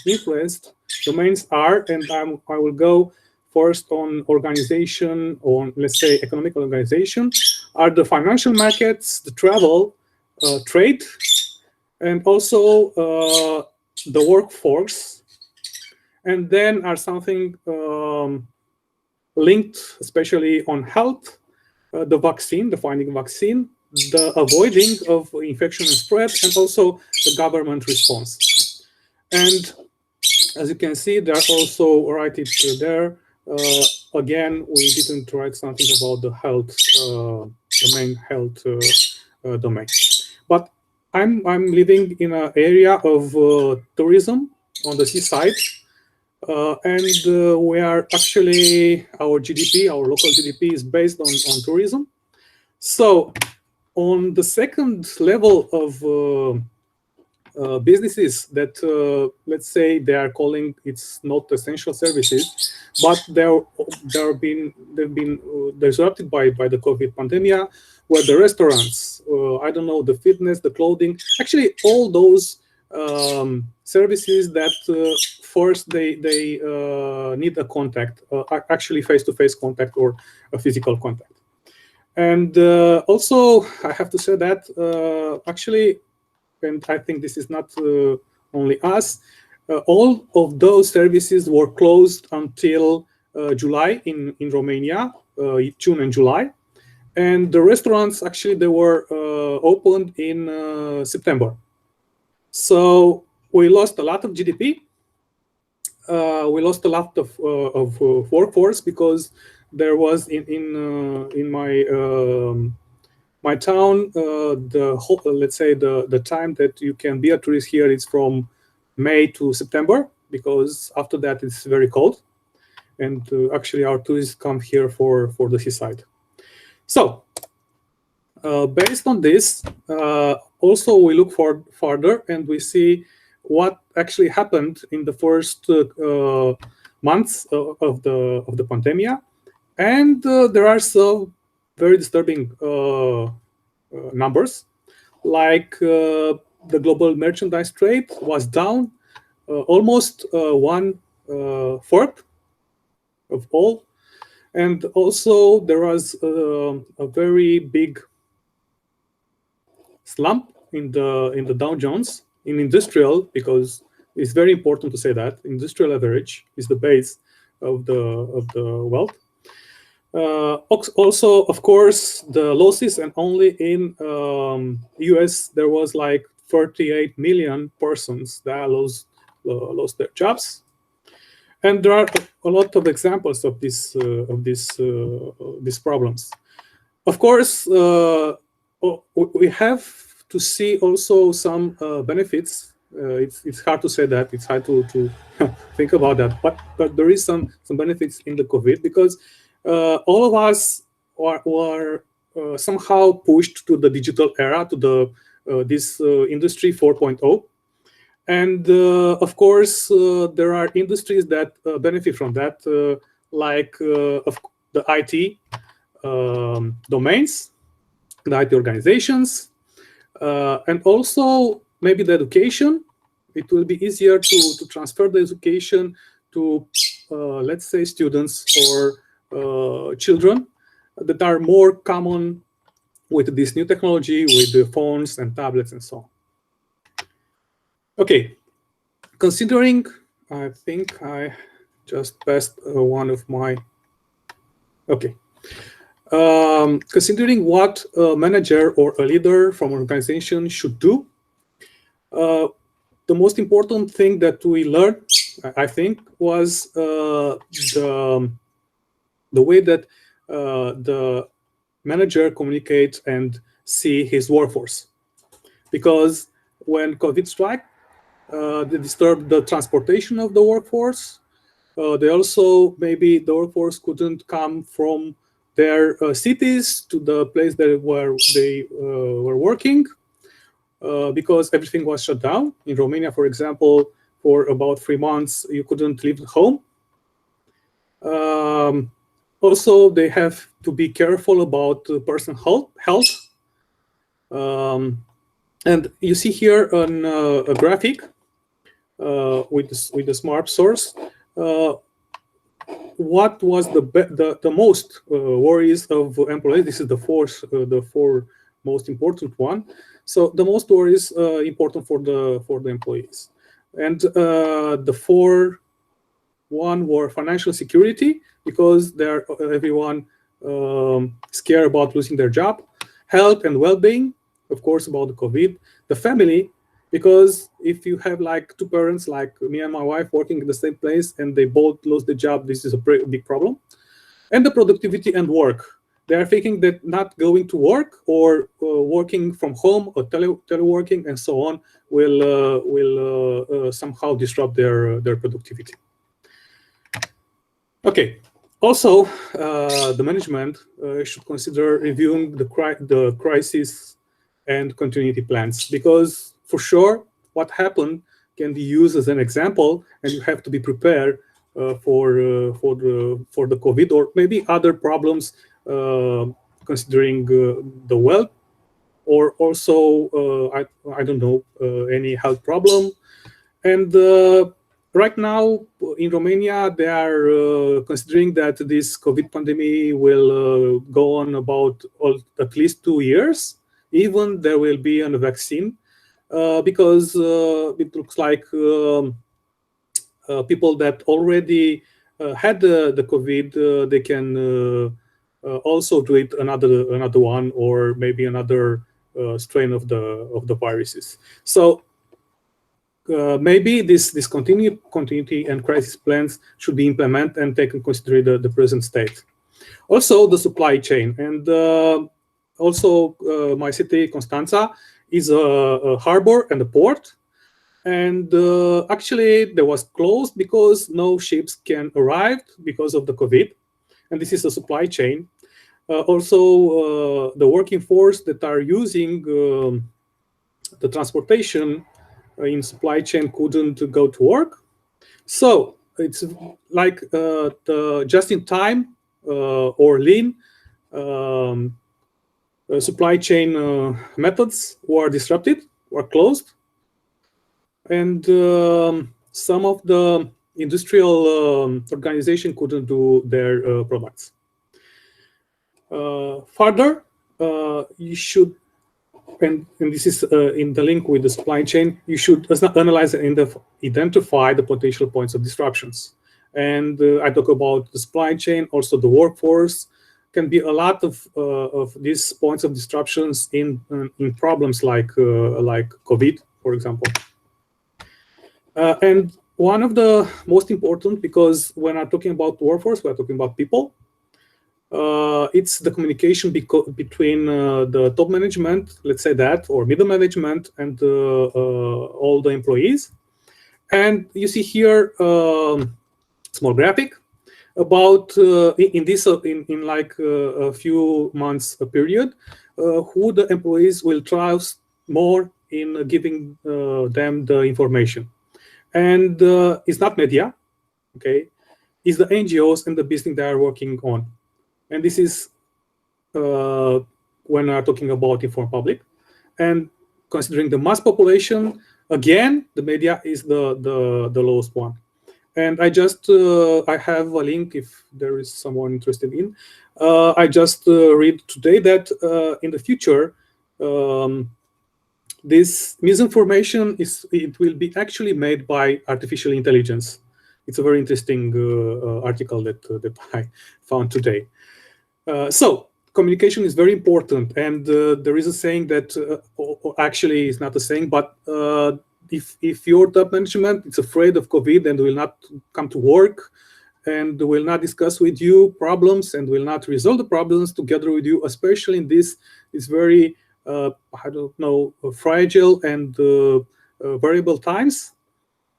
[SPEAKER 4] influenced domains are, and I will go first on organization, on, let's say, economic organization, are the financial markets, the travel, trade, and also the workforce. And then are something linked, especially on health, the vaccine, the finding vaccine, the avoiding of infection and spread, and also the government response. And as you can see, there are also write it there. Again, we didn't write something about the health, the main health domain. But I'm living in an area of tourism on the seaside. And we are actually, our GDP, our local GDP is based on tourism. So on the second level of businesses that, let's say, they are calling it's not essential services, but they've been disrupted by the COVID pandemic, where the restaurants, I don't know, the fitness, the clothing, actually all those services that first they need a contact, actually face-to-face contact or a physical contact. And also, I have to say that actually, and I think this is not only us, all of those services were closed until July in Romania, June and July. And the restaurants, actually, they were opened in September. So we lost a lot of GDP. We lost a lot of workforce, because there was in my town, the whole, let's say the time that you can be a tourist here is from May to September, because after that it's very cold, and actually our tourists come here for the seaside. So based on this, also we look further and we see what actually happened in the first months of the pandemic, and there are some very disturbing numbers, like the global merchandise trade was down almost 1/4 of all, and also there was a very big slump in the Dow Jones in industrial, because it's very important to say that industrial average is the base of the wealth. Also, of course, the losses, and only in US there was like 38 million persons that lost their jobs, and there are a lot of examples of these problems. Of course, we have to see also some benefits. It's hard to say that. It's hard to think about that. But there is some benefits in the COVID, because all of us were somehow pushed to the digital era, to the this industry 4.0. And of course, there are industries that benefit from that, like of the IT domains, the IT organizations, and also maybe the education. It will be easier to transfer the education to, let's say, students or children that are more common with this new technology, with the phones and tablets and so on. Okay, considering, I think I just passed one of my, okay. Considering what a manager or a leader from an organization should do, the most important thing that we learned, I think, was the way that the manager communicates and see his workforce. Because when COVID struck, they disturbed the transportation of the workforce. They also, maybe the workforce couldn't come from their cities to the place where they were working because everything was shut down. In Romania, for example, for about 3 months, you couldn't leave home. Also, they have to be careful about personal health. And you see here on a graphic with the smart source, what was the most worries of employees. This is the four most important one. So the most worries important for the employees, and the one were financial security, because everyone scared about losing their job, health and well-being, of course, about the COVID, the family, because if you have like two parents, like me and my wife, working in the same place and they both lost the job, this is a big problem. And the productivity and work. They are thinking that not going to work or working from home or teleworking and so on will somehow disrupt their productivity. Okay. Also, the management should consider reviewing the crisis and continuity plans, because for sure what happened can be used as an example, and you have to be prepared for the COVID or maybe other problems, considering the wealth, or also I don't know, any health problem. And right now in Romania, they are considering that this COVID pandemic will go on about at least 2 years. Even there will be a vaccine, because it looks like people that already had the COVID, they can also do it another one, or maybe another strain of the viruses. So maybe this continuity and crisis plans should be implemented and take into consideration the present state. Also, the supply chain, and also my city, Constanța, is a harbor and a port. And actually, there was closed because no ships can arrive because of the COVID. And this is a supply chain. Also, the working force that are using the transportation in supply chain couldn't go to work. So it's like the just-in-time or lean supply chain methods were disrupted, were closed. And some of the industrial organization couldn't do their products. Further, you should, and this is in the link with the supply chain, you should analyze and identify the potential points of disruptions. And I talk about the supply chain, also the workforce. Can be a lot of these points of disruptions in problems like COVID, for example. And one of the most important, because when I'm talking about workforce, we're talking about people. It's the communication between the top management, let's say that, or middle management, and all the employees. And you see here small graphic about in like a few months period, who the employees will trust more in giving them the information. And it's not media, okay? It's the NGOs and the business they are working on. And this is when we are talking about informed public. And considering the mass population, again, the media is the lowest one. And I just I have a link if there is someone interested in. I just read today that in the future, this misinformation it will be actually made by artificial intelligence. It's a very interesting article that I found today. So communication is very important, and there is a saying that actually it's not a saying, but if your top management is afraid of COVID and will not come to work and will not discuss with you problems and will not resolve the problems together with you, especially in this is very I don't know, fragile and variable times,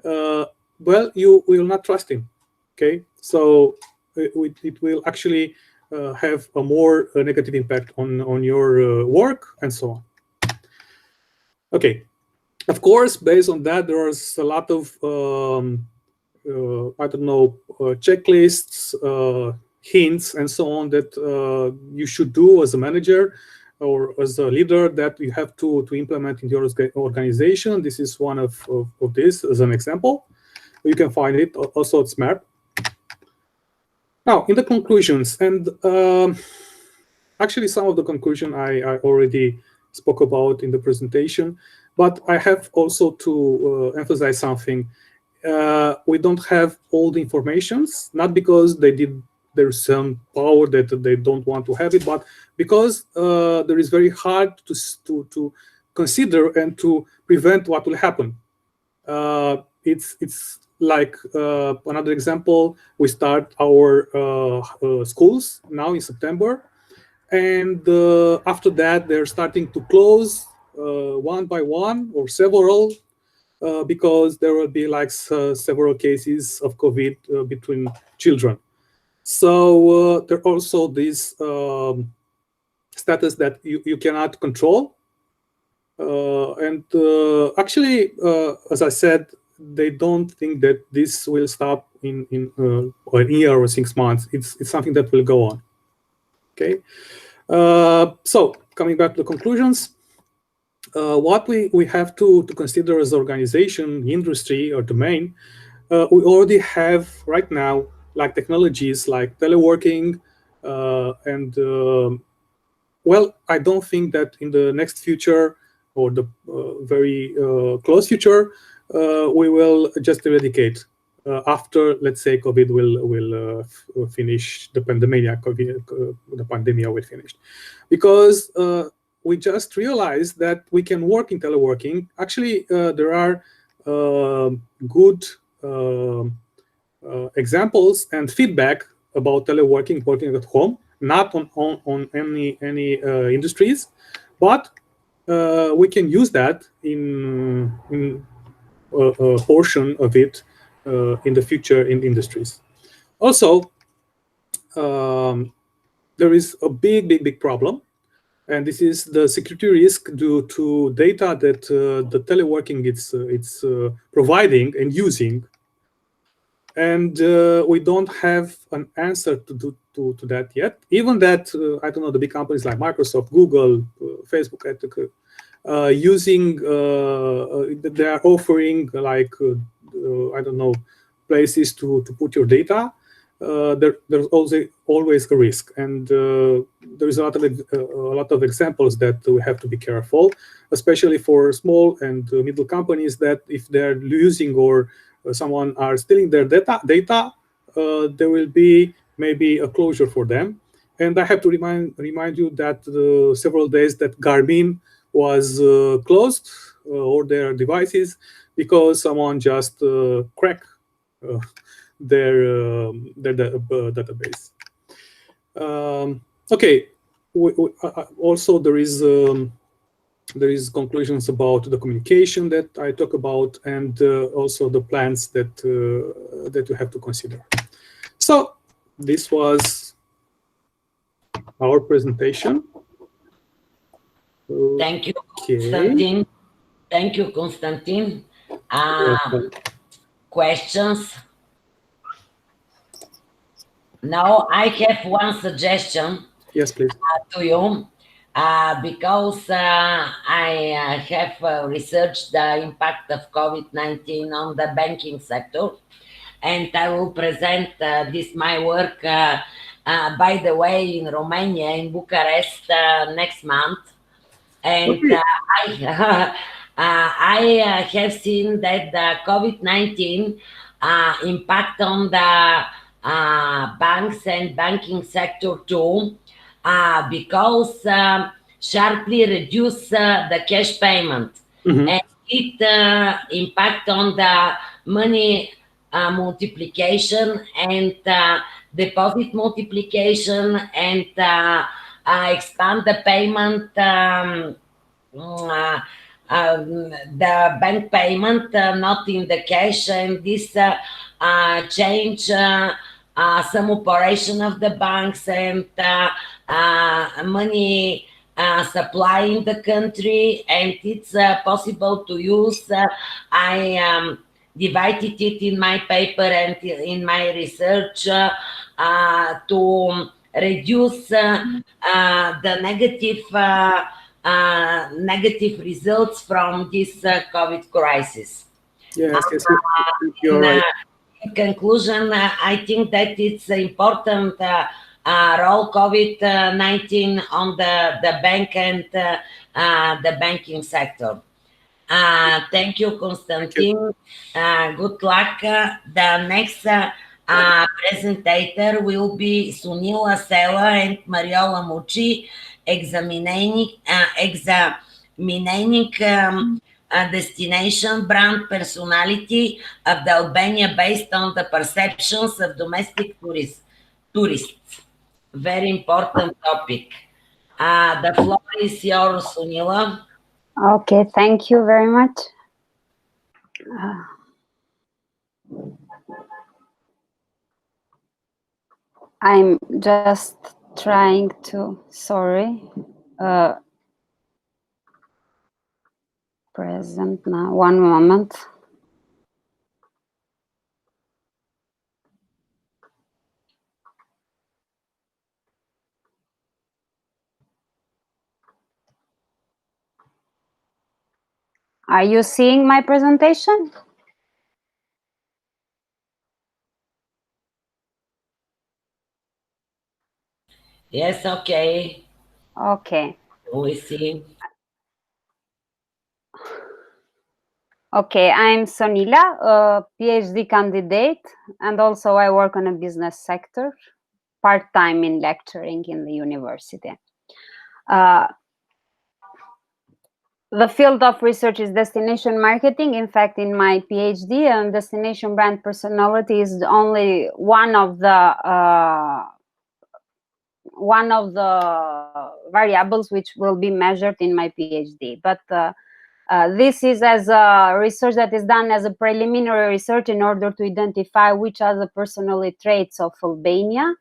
[SPEAKER 4] well, you will not trust him. Okay, so it will actually have a more negative impact on your work and so on. Okay, of course, based on that, there is a lot of I don't know, checklists, hints, and so on that you should do as a manager or as a leader that you have to implement in your organization. This is one of this as an example. You can find it also at SMART. Now, in the conclusions, and actually some of the conclusion I already spoke about in the presentation, but I have also to emphasize something. We don't have all the informations, not because there's some power that they don't want to have it, but because there is very hard to consider and to prevent what will happen. It's like another example. We start our schools now in September, and after that they're starting to close one by one or several. Because there will be like several cases of COVID between children. So there are also this status that you cannot control. And actually, as I said, they don't think that this will stop in a year or 6 months. It's something that will go on. Okay. So coming back to the conclusions. What we have to consider as organization, industry, or domain, we already have right now like technologies like teleworking, and well, I don't think that in the next future or the very close future we will just eradicate after, let's say, COVID will finish, the pandemic, the pandemic will finish, because we just realized that we can work in teleworking. Actually, there are good examples and feedback about teleworking, working at home, not on any industries, but we can use that in a portion of it in the future in industries. Also, there is a big problem. And this is the security risk due to data that the teleworking it's providing and using, and we don't have an answer to that yet. Even that I don't know, the big companies like Microsoft, Google, Facebook, using they are offering like I don't know, places to put your data. There's always a risk, and there is a lot of examples that we have to be careful, especially for small and middle companies, that if they're losing or someone are stealing their data, there will be maybe a closure for them. And I have to remind you that several days that Garmin was closed or their devices because someone just cracked their database. Okay. Also, there is conclusions about the communication that I talk about, and also the plans that you have to consider. So this was our presentation.
[SPEAKER 1] Thank you,
[SPEAKER 4] Okay.
[SPEAKER 1] Konstantin. Thank you, Konstantin. Questions? Now I have one suggestion.
[SPEAKER 4] Yes, please.
[SPEAKER 1] To you, because I have researched the impact of COVID-19 on the banking sector, and I will present this my work, by the way, in Romania, in Bucharest, next month. And
[SPEAKER 4] Okay.
[SPEAKER 1] I have seen that the COVID-19 impact on the banks and banking sector too, because sharply reduce the cash payment, and it impact on the money multiplication and deposit multiplication, and expand the payment, uh, the bank payment, not in the cash, and this change some operation of the banks, and money supply in the country, and it's possible to use. I divided it in my paper and in my research, to reduce the negative results from this COVID crisis.
[SPEAKER 4] Yes, yes, you're
[SPEAKER 1] In,
[SPEAKER 4] right.
[SPEAKER 1] in conclusion, I think that it's important role COVID-19 on the bank and the banking sector. Thank you,
[SPEAKER 4] Thank you.
[SPEAKER 1] Konstantin. Good luck. The next presentator will be Sunila Sela and Mariola Mucci, examining destination brand personality of the Albania based on the perceptions of domestic tourists. Very important topic. The floor is yours, Sunila.
[SPEAKER 6] Okay, thank you very much. I'm just trying to, present now, one moment. Are you seeing my presentation?
[SPEAKER 1] Yes, okay.
[SPEAKER 6] Okay.
[SPEAKER 1] We see.
[SPEAKER 6] Okay, I'm Sonila, a PhD candidate, and also I work on a business sector, part-time in lecturing in the university. The field of research is destination marketing. In fact, in my PhD, destination brand personality is only one of the variables which will be measured in my PhD. But this is as a research that is done as a preliminary research in order to identify which are the personality traits of Albania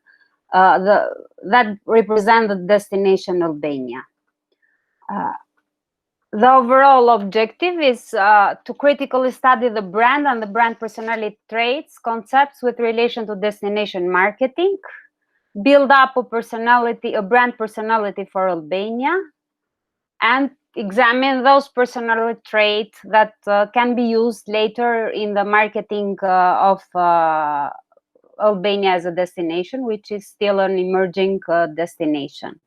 [SPEAKER 6] that represent the destination Albania. The overall objective is to critically study the brand and the brand personality traits, concepts with relation to destination marketing, build up a brand personality for Albania, and examine those personality traits that can be used later in the marketing of Albania as a destination, which is still an emerging destination.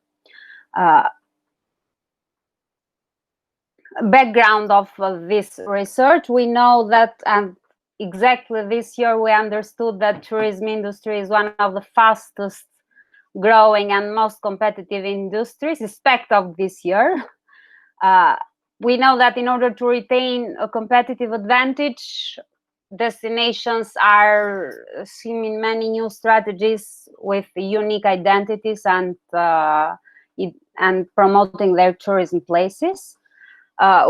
[SPEAKER 6] Background of this research, we know that, and exactly this year we understood that tourism industry is one of the fastest growing and most competitive industries, expect of this year. We know that in order to retain a competitive advantage, destinations are seeing many new strategies with unique identities and promoting their tourism places.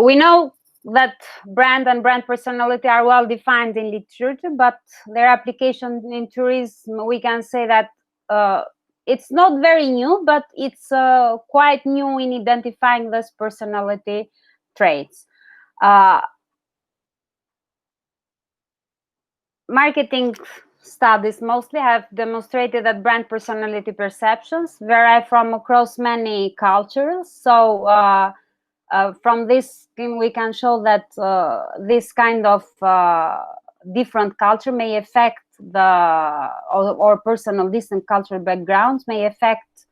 [SPEAKER 6] We know that brand and brand personality are well defined in literature, but their application in tourism, we can say that it's not very new, but it's quite new in identifying those personality traits. Marketing studies mostly have demonstrated that brand personality perceptions vary from across many cultures. So from this thing, we can show that this kind of different culture may affect or personal distant cultural backgrounds may affect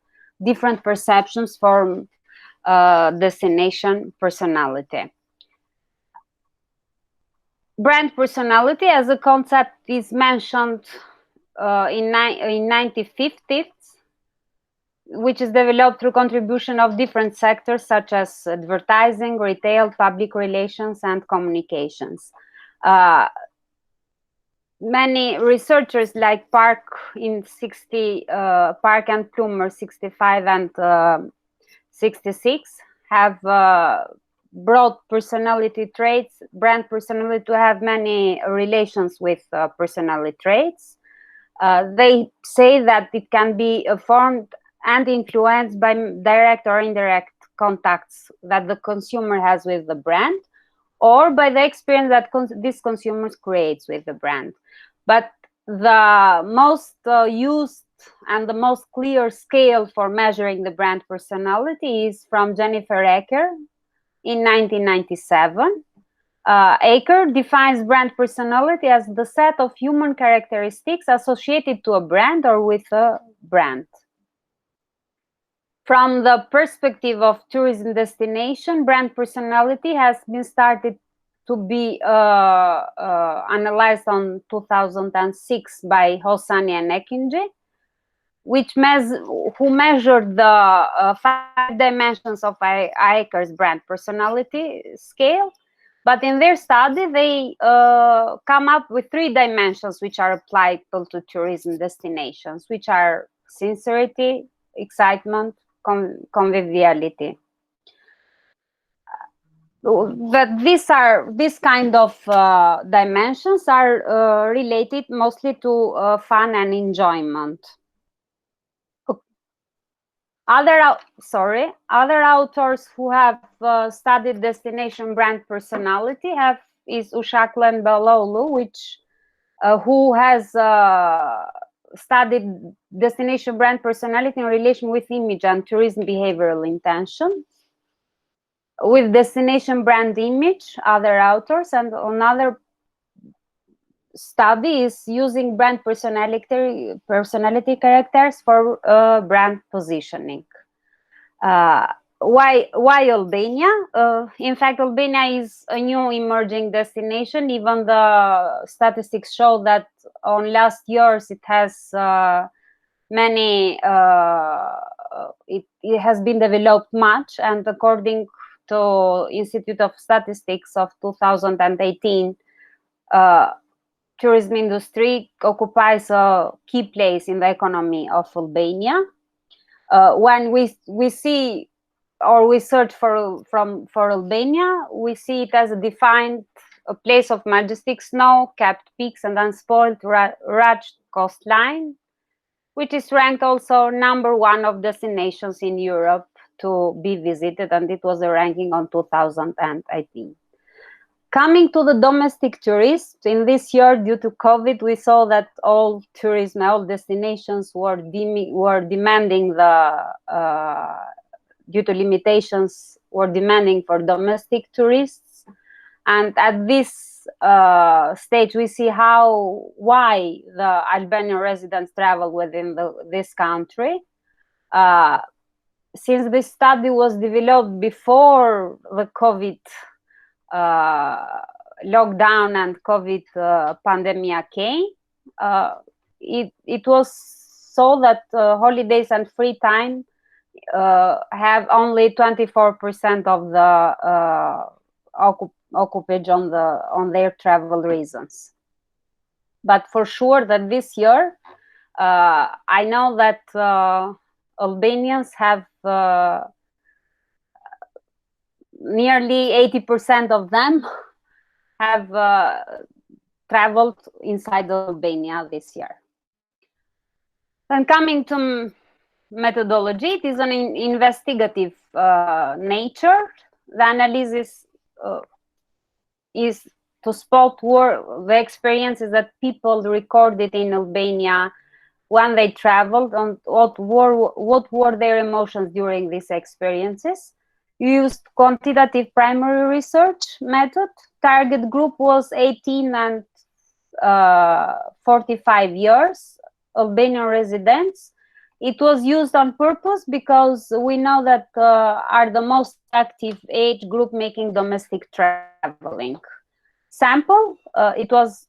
[SPEAKER 6] different perceptions for destination personality. Brand personality as a concept is mentioned in 1950s, which is developed through contribution of different sectors such as advertising, retail, public relations, and communications. Many researchers like Park and Plummer 65 and 66 have brought personality traits, brand personality, to have many relations with personality traits. They say that it can be formed and influenced by direct or indirect contacts that the consumer has with the brand, or by the experience that this consumer creates with the brand. But the most used and the most clear scale for measuring the brand personality is from Jennifer Acker in 1997. Acker defines brand personality as the set of human characteristics associated to a brand or with a brand. From the perspective of tourism destination, brand personality has been started to be analyzed on 2006 by Hosani and Ekinji, who measured the 5 dimensions of Acker's brand personality scale. But in their study, they come up with 3 dimensions which are applicable to tourism destinations, which are sincerity, excitement, conviviality. But these kind of dimensions are related mostly to fun and enjoyment. Other authors who have studied destination brand personality is Ushakla and Balolu, who has studied destination brand personality in relation with image and tourism behavioral intention. With destination brand image, other authors, and another study is using brand personality characters for brand positioning. Why Albania? In fact, Albania is a new emerging destination. Even the statistics show that on last years it has many. It has been developed much, and according to Institute of Statistics of 2018, tourism industry occupies a key place in the economy of Albania. When we see or we search for Albania, we see it as a place of majestic snow, capped peaks, and unspoiled rugged coastline, which is ranked also #1 of destinations in Europe to be visited, and it was a ranking on 2018. Coming to the domestic tourists, in this year, due to COVID, we saw that all destinations were demanding due to limitations, were demanding for domestic tourists. And at this stage, we see why the Albanian residents travel within this country. Since this study was developed before the COVID lockdown and COVID pandemic came, it was so that holidays and free time have only 24% of the occupage on their travel reasons. But for sure that this year, I know that Albanians have nearly 80% of them have traveled inside Albania this year. And coming to methodology, it is an investigative nature. The analysis is to spot the experiences that people recorded in Albania when they traveled, and what were their emotions during these experiences. Used quantitative primary research method. Target group was 18 and 45 years, Albanian residents. It was used on purpose because we know that are the most active age group making domestic traveling. Sample, it was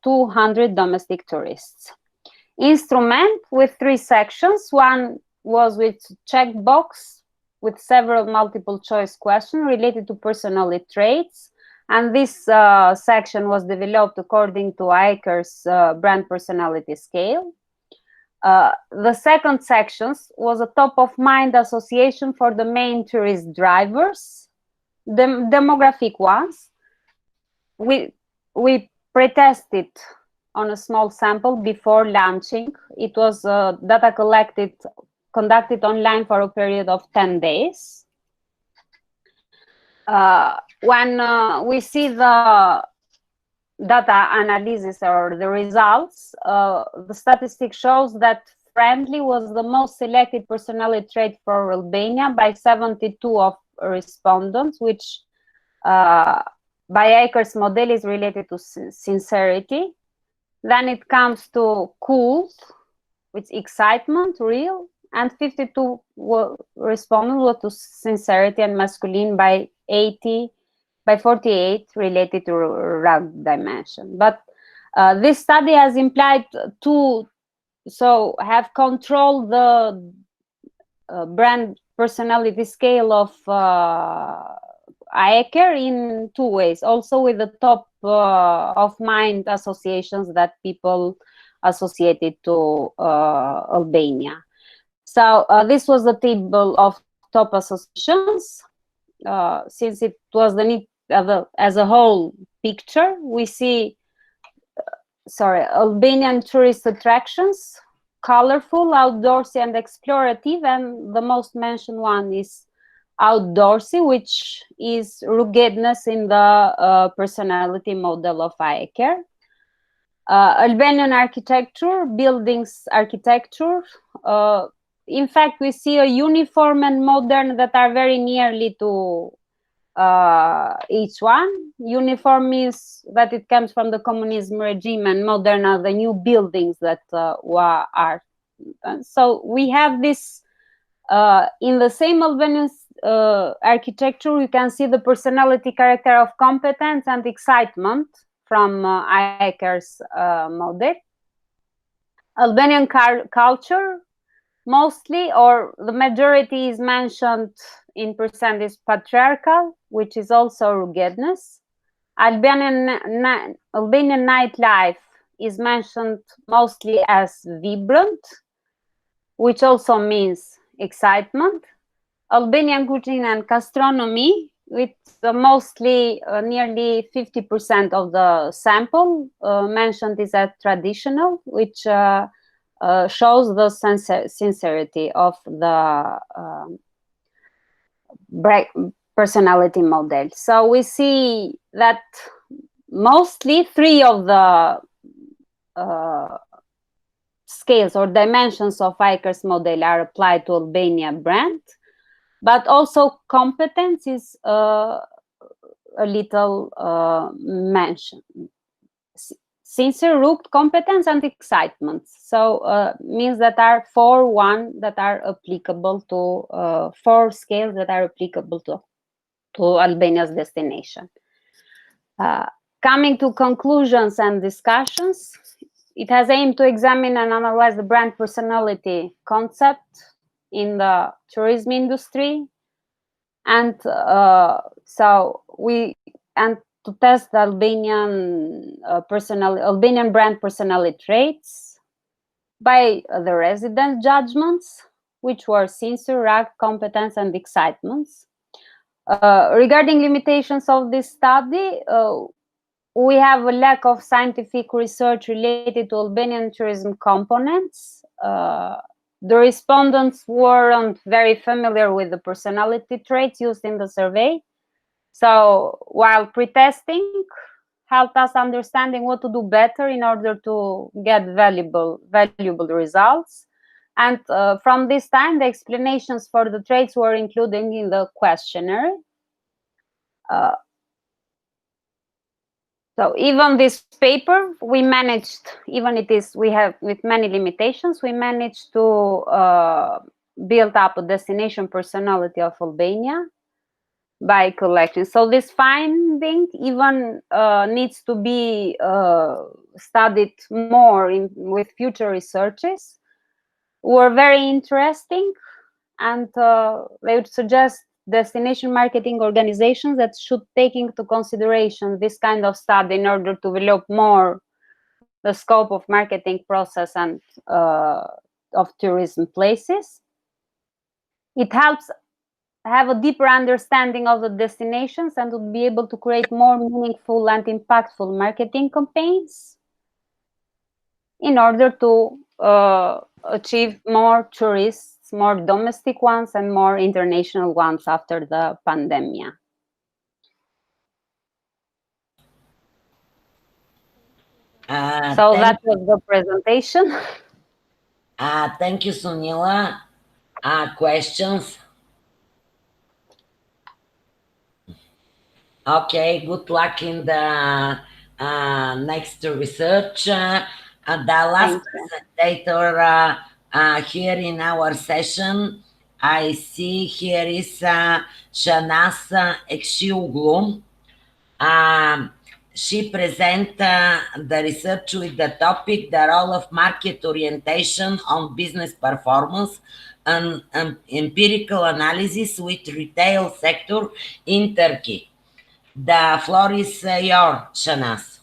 [SPEAKER 6] 200 domestic tourists. Instrument with 3 sections. One was with checkbox with several multiple choice questions related to personality traits. And this section was developed according to Eicher's brand personality scale. The second section was a top-of-mind association for the main tourist drivers, demographic ones. We pretested on a small sample before launching. It was data conducted online for a period of 10 days. When we see the data analysis or the results, the statistic shows that friendly was the most selected personality trait for Albania by 72 of respondents, which by Eicher's model is related to sincerity. Then it comes to cool, with excitement, real, and 52 respondents were to sincerity and masculine by 48 related to rugged dimension. But this study has implied have controlled the brand personality scale of Eicher in 2 ways, also with the top of mind associations that people associated to Albania. So this was the table of top associations. Since it was the need as a whole picture, we see Albanian tourist attractions, colorful, outdoorsy, and explorative, and the most mentioned one is outdoorsy, which is ruggedness in the personality model of Eicher. Albanian architecture, buildings architecture. In fact, we see a uniform and modern that are very nearly to each one. Uniform means that it comes from the communism regime, and modern are the new buildings that are. So we have this in the same Albanian architecture. You can see the personality character of competence and excitement from Eicher's model. Albanian culture, mostly, or the majority is mentioned in percent is patriarchal, which is also ruggedness. Albanian nightlife is mentioned mostly as vibrant, which also means excitement. Albanian cuisine and gastronomy, with mostly nearly 50% of the sample mentioned is as traditional, which shows the sincerity of the personality model. So we see that mostly 3 of the scales or dimensions of Eicher's model are applied to Albania brand, but also competence is a little mentioned. Sincere, rugged, competence, and excitement. So means that are 4 that are applicable to 4 scales that are applicable to Albania's destination. Coming to conclusions and discussions, it has aimed to examine and analyze the brand personality concept in the tourism industry, and to test the Albanian brand personality traits by the resident judgments, which were sincere, rugged, competence, and excitements. Regarding limitations of this study, we have a lack of scientific research related to Albanian tourism components. The respondents weren't very familiar with the personality traits used in the survey. So while pretesting helped us understanding what to do better in order to get valuable results. And from this time, the explanations for the traits were included in the questionnaire. So even this paper, we managed, even we have with many limitations, we managed to build up a destination personality of Albania by collection. So this finding even needs to be studied more with future researches. Were very interesting, and they would suggest destination marketing organizations that should take into consideration this kind of study in order to develop more the scope of marketing process and of tourism places. It helps have a deeper understanding of the destinations and to be able to create more meaningful and impactful marketing campaigns in order to achieve more tourists, more domestic ones and more international ones after the pandemic. So that was the presentation.
[SPEAKER 1] Thank you, Sunila. Questions? Okay, good luck in the next research. The last presentator here in our session, I see here is Shahnaz Ekşioğlu. She present the research with the topic, the role of market orientation on business performance and empirical analysis with retail sector in Turkey. The floor is yours, Shahnaz.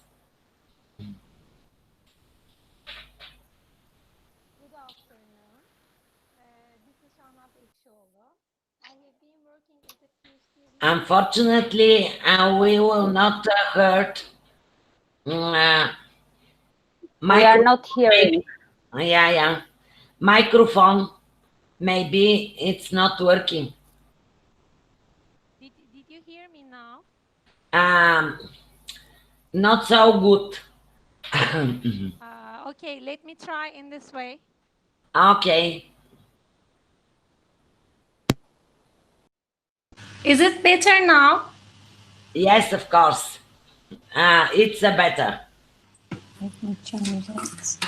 [SPEAKER 2] Good afternoon. This is Shahnaz Ekşioğlu. I have been working as a PhD.
[SPEAKER 1] Unfortunately, we will not hurt.
[SPEAKER 6] We are not hearing.
[SPEAKER 1] Yeah. Microphone, maybe it's not working.
[SPEAKER 2] Did you hear me now?
[SPEAKER 1] Not so good.
[SPEAKER 2] Okay, let me try in this way.
[SPEAKER 1] Okay.
[SPEAKER 2] Is it better now?
[SPEAKER 1] Yes, of course. It's better.
[SPEAKER 2] Let me change it.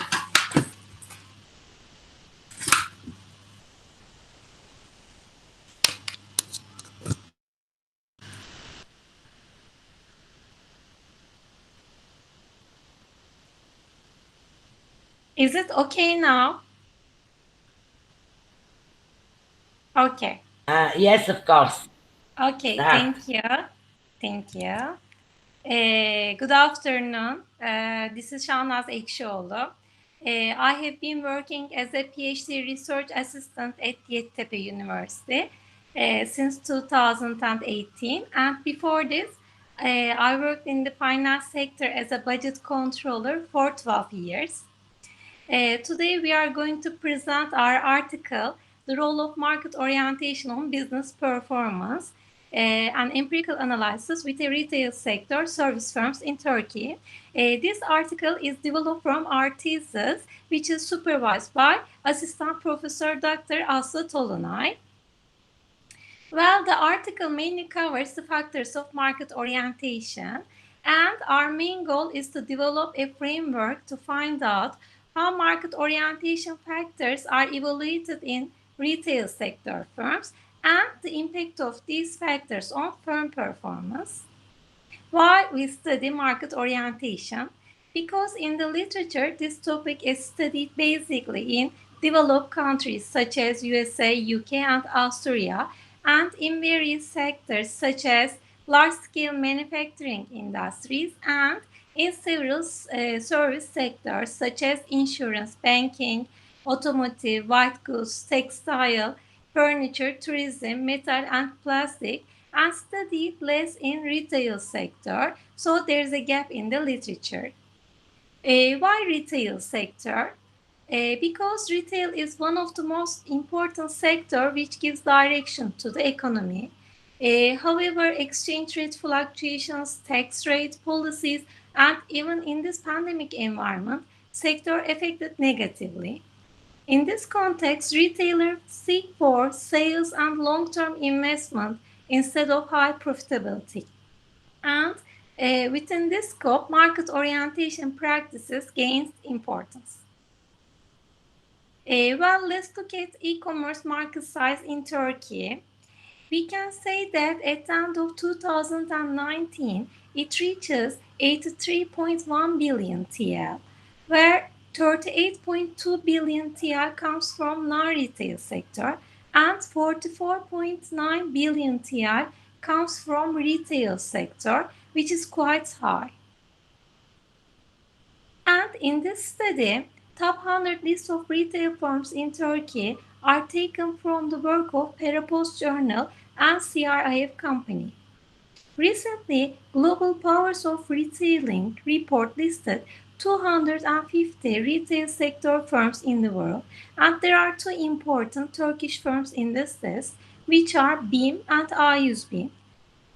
[SPEAKER 2] Is it okay now? Okay.
[SPEAKER 1] Yes, of course.
[SPEAKER 2] Okay, thank you. Thank you. Good afternoon. This is Shahnaz Ekşioğlu. I have been working as a PhD research assistant at Yeditepe University since 2018. And before this, I worked in the finance sector as a budget controller for 12 years. Today, we are going to present our article, The Role of Market Orientation on Business Performance, an empirical analysis with the retail sector service firms in Turkey. This article is developed from our thesis, which is supervised by Assistant Professor Dr. Aslı Tolunay. Well, the article mainly covers the factors of market orientation, and our main goal is to develop a framework to find out how market orientation factors are evaluated in retail sector firms and the impact of these factors on firm performance. Why we study market orientation? Because in the literature, this topic is studied basically in developed countries such as USA, UK, and Austria, and in various sectors such as large-scale manufacturing industries and in several service sectors such as insurance, banking, automotive, white goods, textile, furniture, tourism, metal, and plastic, and studied less in retail sector. So there's a gap in the literature. Why retail sector? Because retail is one of the most important sector which gives direction to the economy. However, exchange rate fluctuations, tax rate policies, and even in this pandemic environment, sector affected negatively. In this context, retailers seek for sales and long-term investment instead of high profitability. And Within this scope, market orientation practices gains importance. Well, let's look at e-commerce market size in Turkey. We can say that at the end of 2019, it reaches 83.1 billion TL, where 38.2 billion TL comes from non-retail sector and 44.9 billion TL comes from retail sector, which is quite high. And in this study, top 100 list of retail firms in Turkey are taken from the work of Parapost Journal and CRIF Company. Recently, Global Powers of Retailing report listed 250 retail sector firms in the world, and there are two important Turkish firms in this list, which are BİM and A101,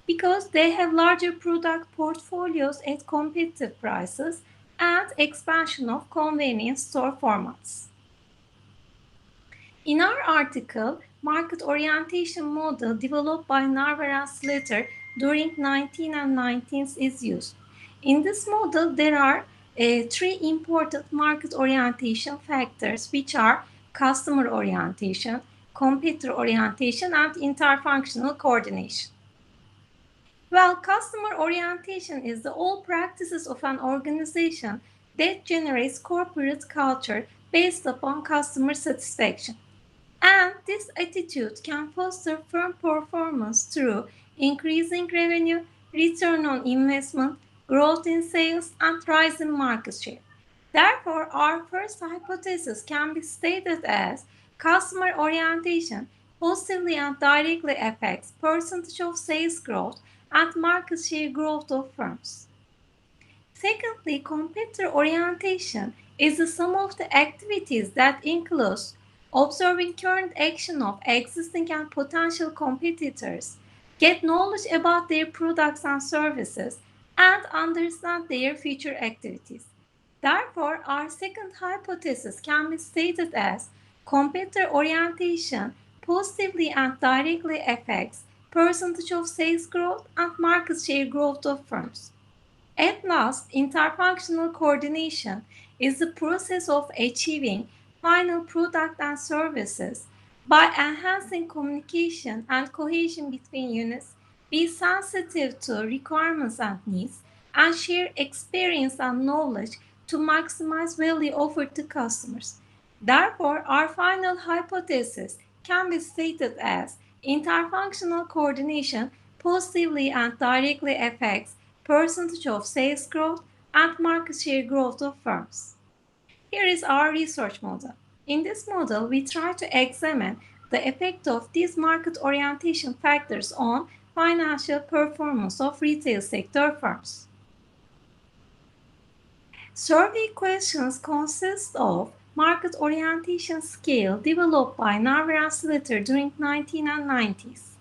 [SPEAKER 2] because they have larger product portfolios at competitive prices and expansion of convenience store formats. In our article, market orientation model developed by Narvar and Slater during 1990s is used. In this model, there are three important market orientation factors, which are customer orientation, competitor orientation, and interfunctional coordination. Well, customer orientation is the all practices of an organization that generates corporate culture based upon customer satisfaction. And this attitude can foster firm performance through increasing revenue, return on investment, growth in sales, and rise in market share. Therefore, our first hypothesis can be stated as customer orientation positively and directly affects percentage of sales growth and market share growth of firms. Secondly, competitor orientation is the sum of the activities that includes observing current action of existing and potential competitors, get knowledge about their products and services, and understand their future activities. Therefore, our second hypothesis can be stated as competitor orientation positively and directly affects percentage of sales growth and market share growth of firms. At last, interfunctional coordination is the process of achieving final product and services by enhancing communication and cohesion between units, be sensitive to requirements and needs, and share experience and knowledge to maximize value offered to customers. Therefore, our final hypothesis can be stated as interfunctional coordination positively and directly affects percentage of sales growth and market share growth of firms. Here is our research model. In this model, we try to examine the effect of these market orientation factors on financial performance of retail sector firms. Survey questions consist of market orientation scale developed by Narvar and Slater during 1990s.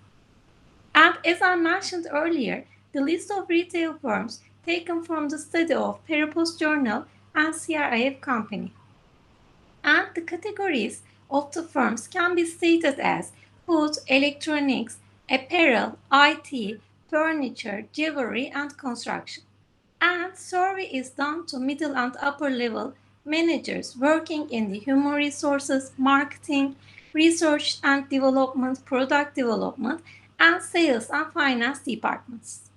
[SPEAKER 2] And as I mentioned earlier, the list of retail firms taken from the study of Parapost Journal and CRIF Company. And the categories of the firms can be stated as food, electronics, apparel, IT, furniture, jewelry, and construction. And survey is done to middle and upper level managers working in the human resources, marketing, research and development, product development, and sales and finance departments.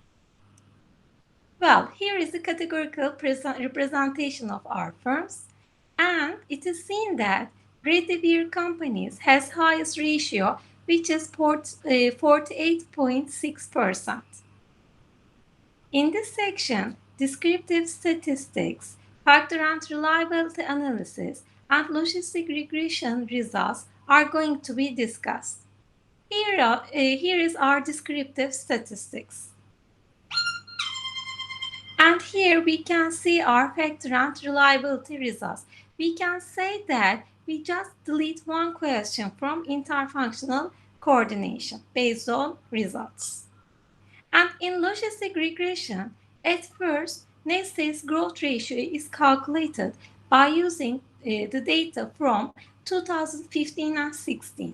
[SPEAKER 2] Well, here is the categorical representation of our firms, and it is seen that Great Beer Companies has highest ratio, which is 48.6%. In this section, descriptive statistics, factor and reliability analysis, and logistic regression results are going to be discussed. Here is our descriptive statistics. And here we can see our factor and reliability results. We can say that we just delete one question from interfunctional coordination based on results. And in logistic regression, at first, net sales growth ratio is calculated by using the data from 2015 and 16.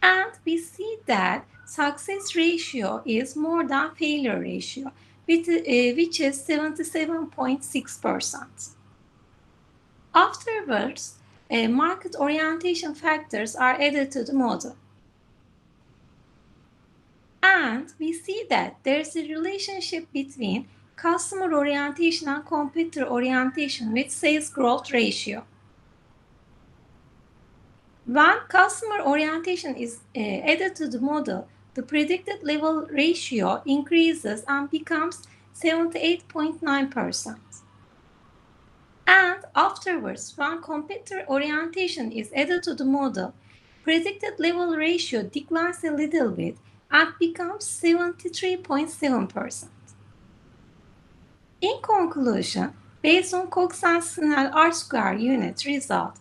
[SPEAKER 2] And we see that success ratio is more than failure ratio, which is 77.6%. Afterwards, market orientation factors are added to the model. And we see that there's a relationship between customer orientation and competitor orientation with sales growth ratio. When customer orientation is added to the model, the predicted level ratio increases and becomes 78.9%. And afterwards, when competitor orientation is added to the model, predicted level ratio declines a little bit and becomes 73.7%. In conclusion, based on Cox and Snell R-square unit result,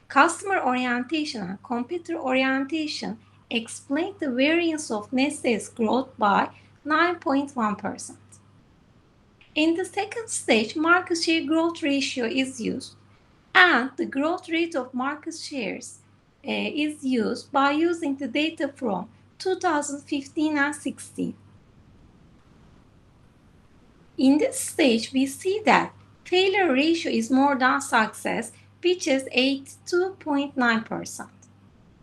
[SPEAKER 2] customer orientation and competitor orientation explain the variance of net sales growth by 9.1%. In the second stage, market share growth ratio is used, and the growth rate of market shares is used by using the data from 2015 and 16. In this stage, we see that failure ratio is more than success, which is 82.9%.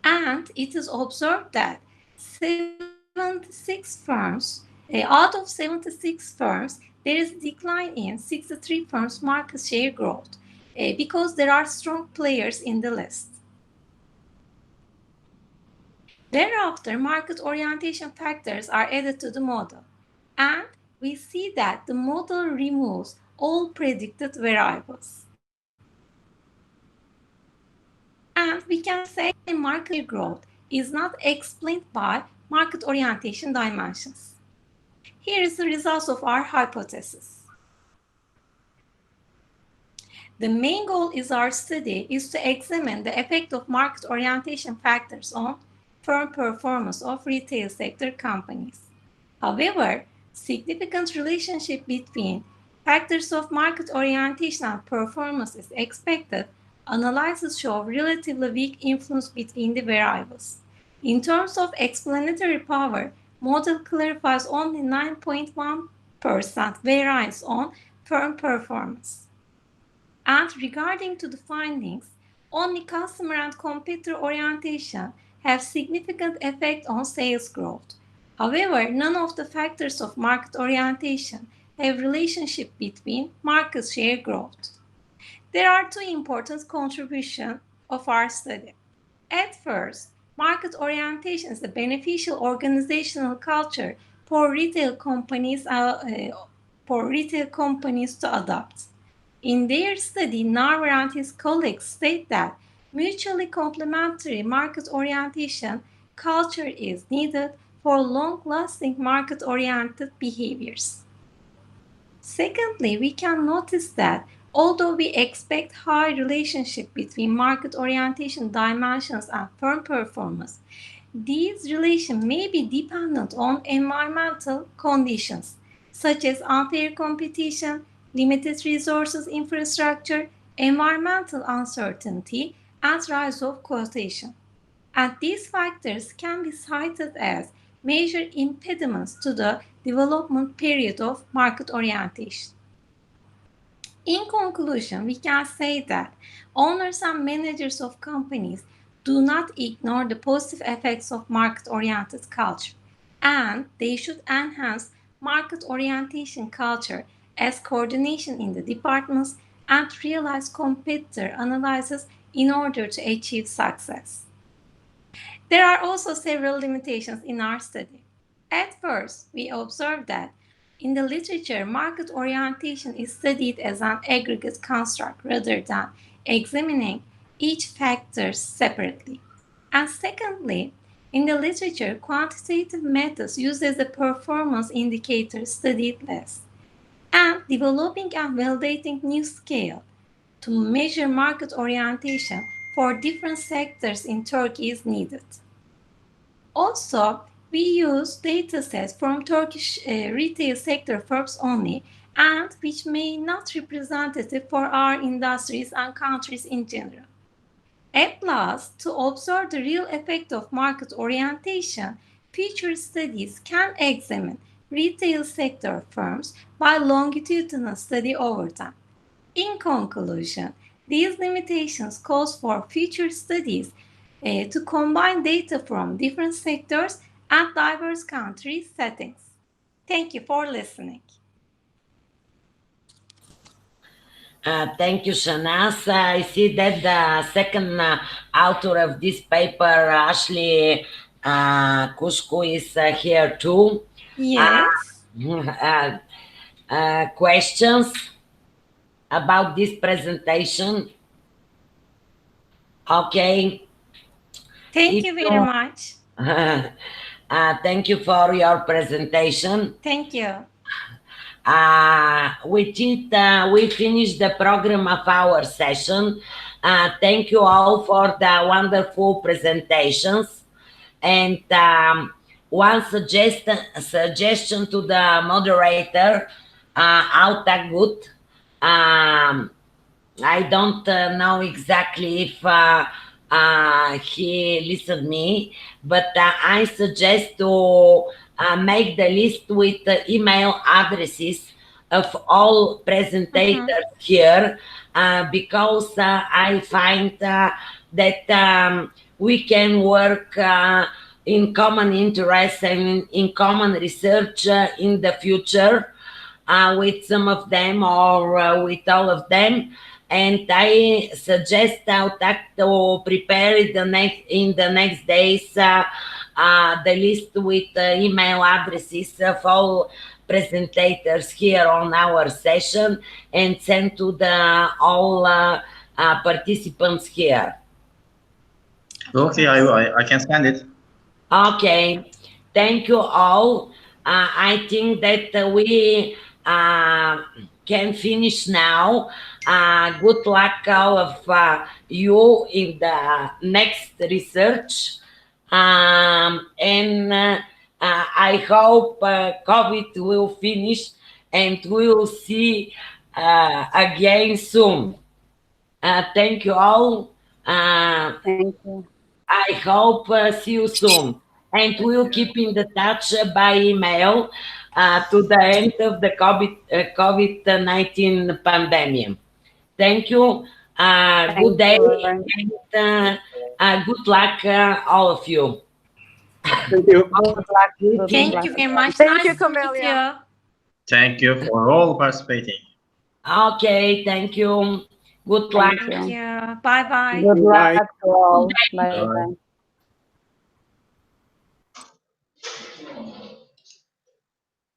[SPEAKER 2] And it is observed that 76 firms, out of 76 firms, there is a decline in 63 firms' market share growth because there are strong players in the list. Thereafter, market orientation factors are added to the model, and we see that the model removes all predicted variables. And we can say market growth is not explained by market orientation dimensions. Here is the results of our hypothesis. The main goal of our study is to examine the effect of market orientation factors on firm performance of retail sector companies. However, significant relationship between factors of market orientation and performance is expected. Analysis show relatively weak influence between the variables. In terms of explanatory power, model clarifies only 9.1% variance on firm performance. And regarding to the findings, only customer and competitor orientation have significant effect on sales growth. However, none of the factors of market orientation have relationship between market share growth. There are two important contributions of our study. At first, market orientation is a beneficial organizational culture for retail companies to adopt. In their study, Narver and his colleagues state that mutually complementary market orientation culture is needed for long-lasting market-oriented behaviors. Secondly, we can notice that although we expect high relationship between market orientation dimensions and firm performance, these relations may be dependent on environmental conditions, such as unfair competition, limited resources infrastructure, environmental uncertainty, and rise of quotation. And these factors can be cited as major impediments to the development period of market orientation. In conclusion, we can say that owners and managers of companies do not ignore the positive effects of market-oriented culture, and they should enhance market orientation culture as coordination in the departments and realize competitor analysis in order to achieve success. There are also several limitations in our study. At first, we observed that in the literature, market orientation is studied as an aggregate construct rather than examining each factor separately. And secondly, in the literature, quantitative methods used as a performance indicator studied less. And developing and validating new scale to measure market orientation for different sectors in Turkey is needed. Also, we use datasets from Turkish retail sector firms only, and which may not be representative for our industries and countries in general. At last, to observe the real effect of market orientation, future studies can examine retail sector firms by longitudinal study over time. In conclusion, these limitations cause for future studies to combine data from different sectors and diverse country settings. Thank you for listening.
[SPEAKER 1] Thank you, Shahnaz. I see that the second author of this paper, Ashley Kushku, is here too.
[SPEAKER 2] Yes.
[SPEAKER 1] Questions about this presentation? Okay.
[SPEAKER 2] Thank you very much.
[SPEAKER 1] Thank you for your presentation.
[SPEAKER 2] Thank you.
[SPEAKER 1] With it, we finished the program of our session. Thank you all for the wonderful presentations. And one suggestion to the moderator, Alta Gut. I don't know exactly if he listened me, but I suggest to make the list with the email addresses of all presentators here, because I find that we can work in common interests and in common research in the future with some of them or with all of them. And I suggest to prepare in the next days the list with email addresses of all presentators here on our session and send to the all participants here.
[SPEAKER 7] Okay, I can send it.
[SPEAKER 1] Okay, thank you all. I think that we can finish now. Good luck all of you in the next research. And I hope COVID will finish and we will see again soon. Thank you all.
[SPEAKER 6] Thank you.
[SPEAKER 1] I hope see you soon. And we'll keep in the touch by email to the end of the COVID-19 pandemic. Thank you. Good day and good luck, all of you.
[SPEAKER 4] Thank you.
[SPEAKER 6] Good luck.
[SPEAKER 2] Thank you very much.
[SPEAKER 8] Thank you,
[SPEAKER 2] Nice to meet
[SPEAKER 8] Camelia.
[SPEAKER 7] Thank you for all participating.
[SPEAKER 1] Okay, thank you. Good luck.
[SPEAKER 6] Thank you.
[SPEAKER 2] you. Bye-bye.
[SPEAKER 6] Good
[SPEAKER 4] Bye.
[SPEAKER 6] luck to all. Bye bye.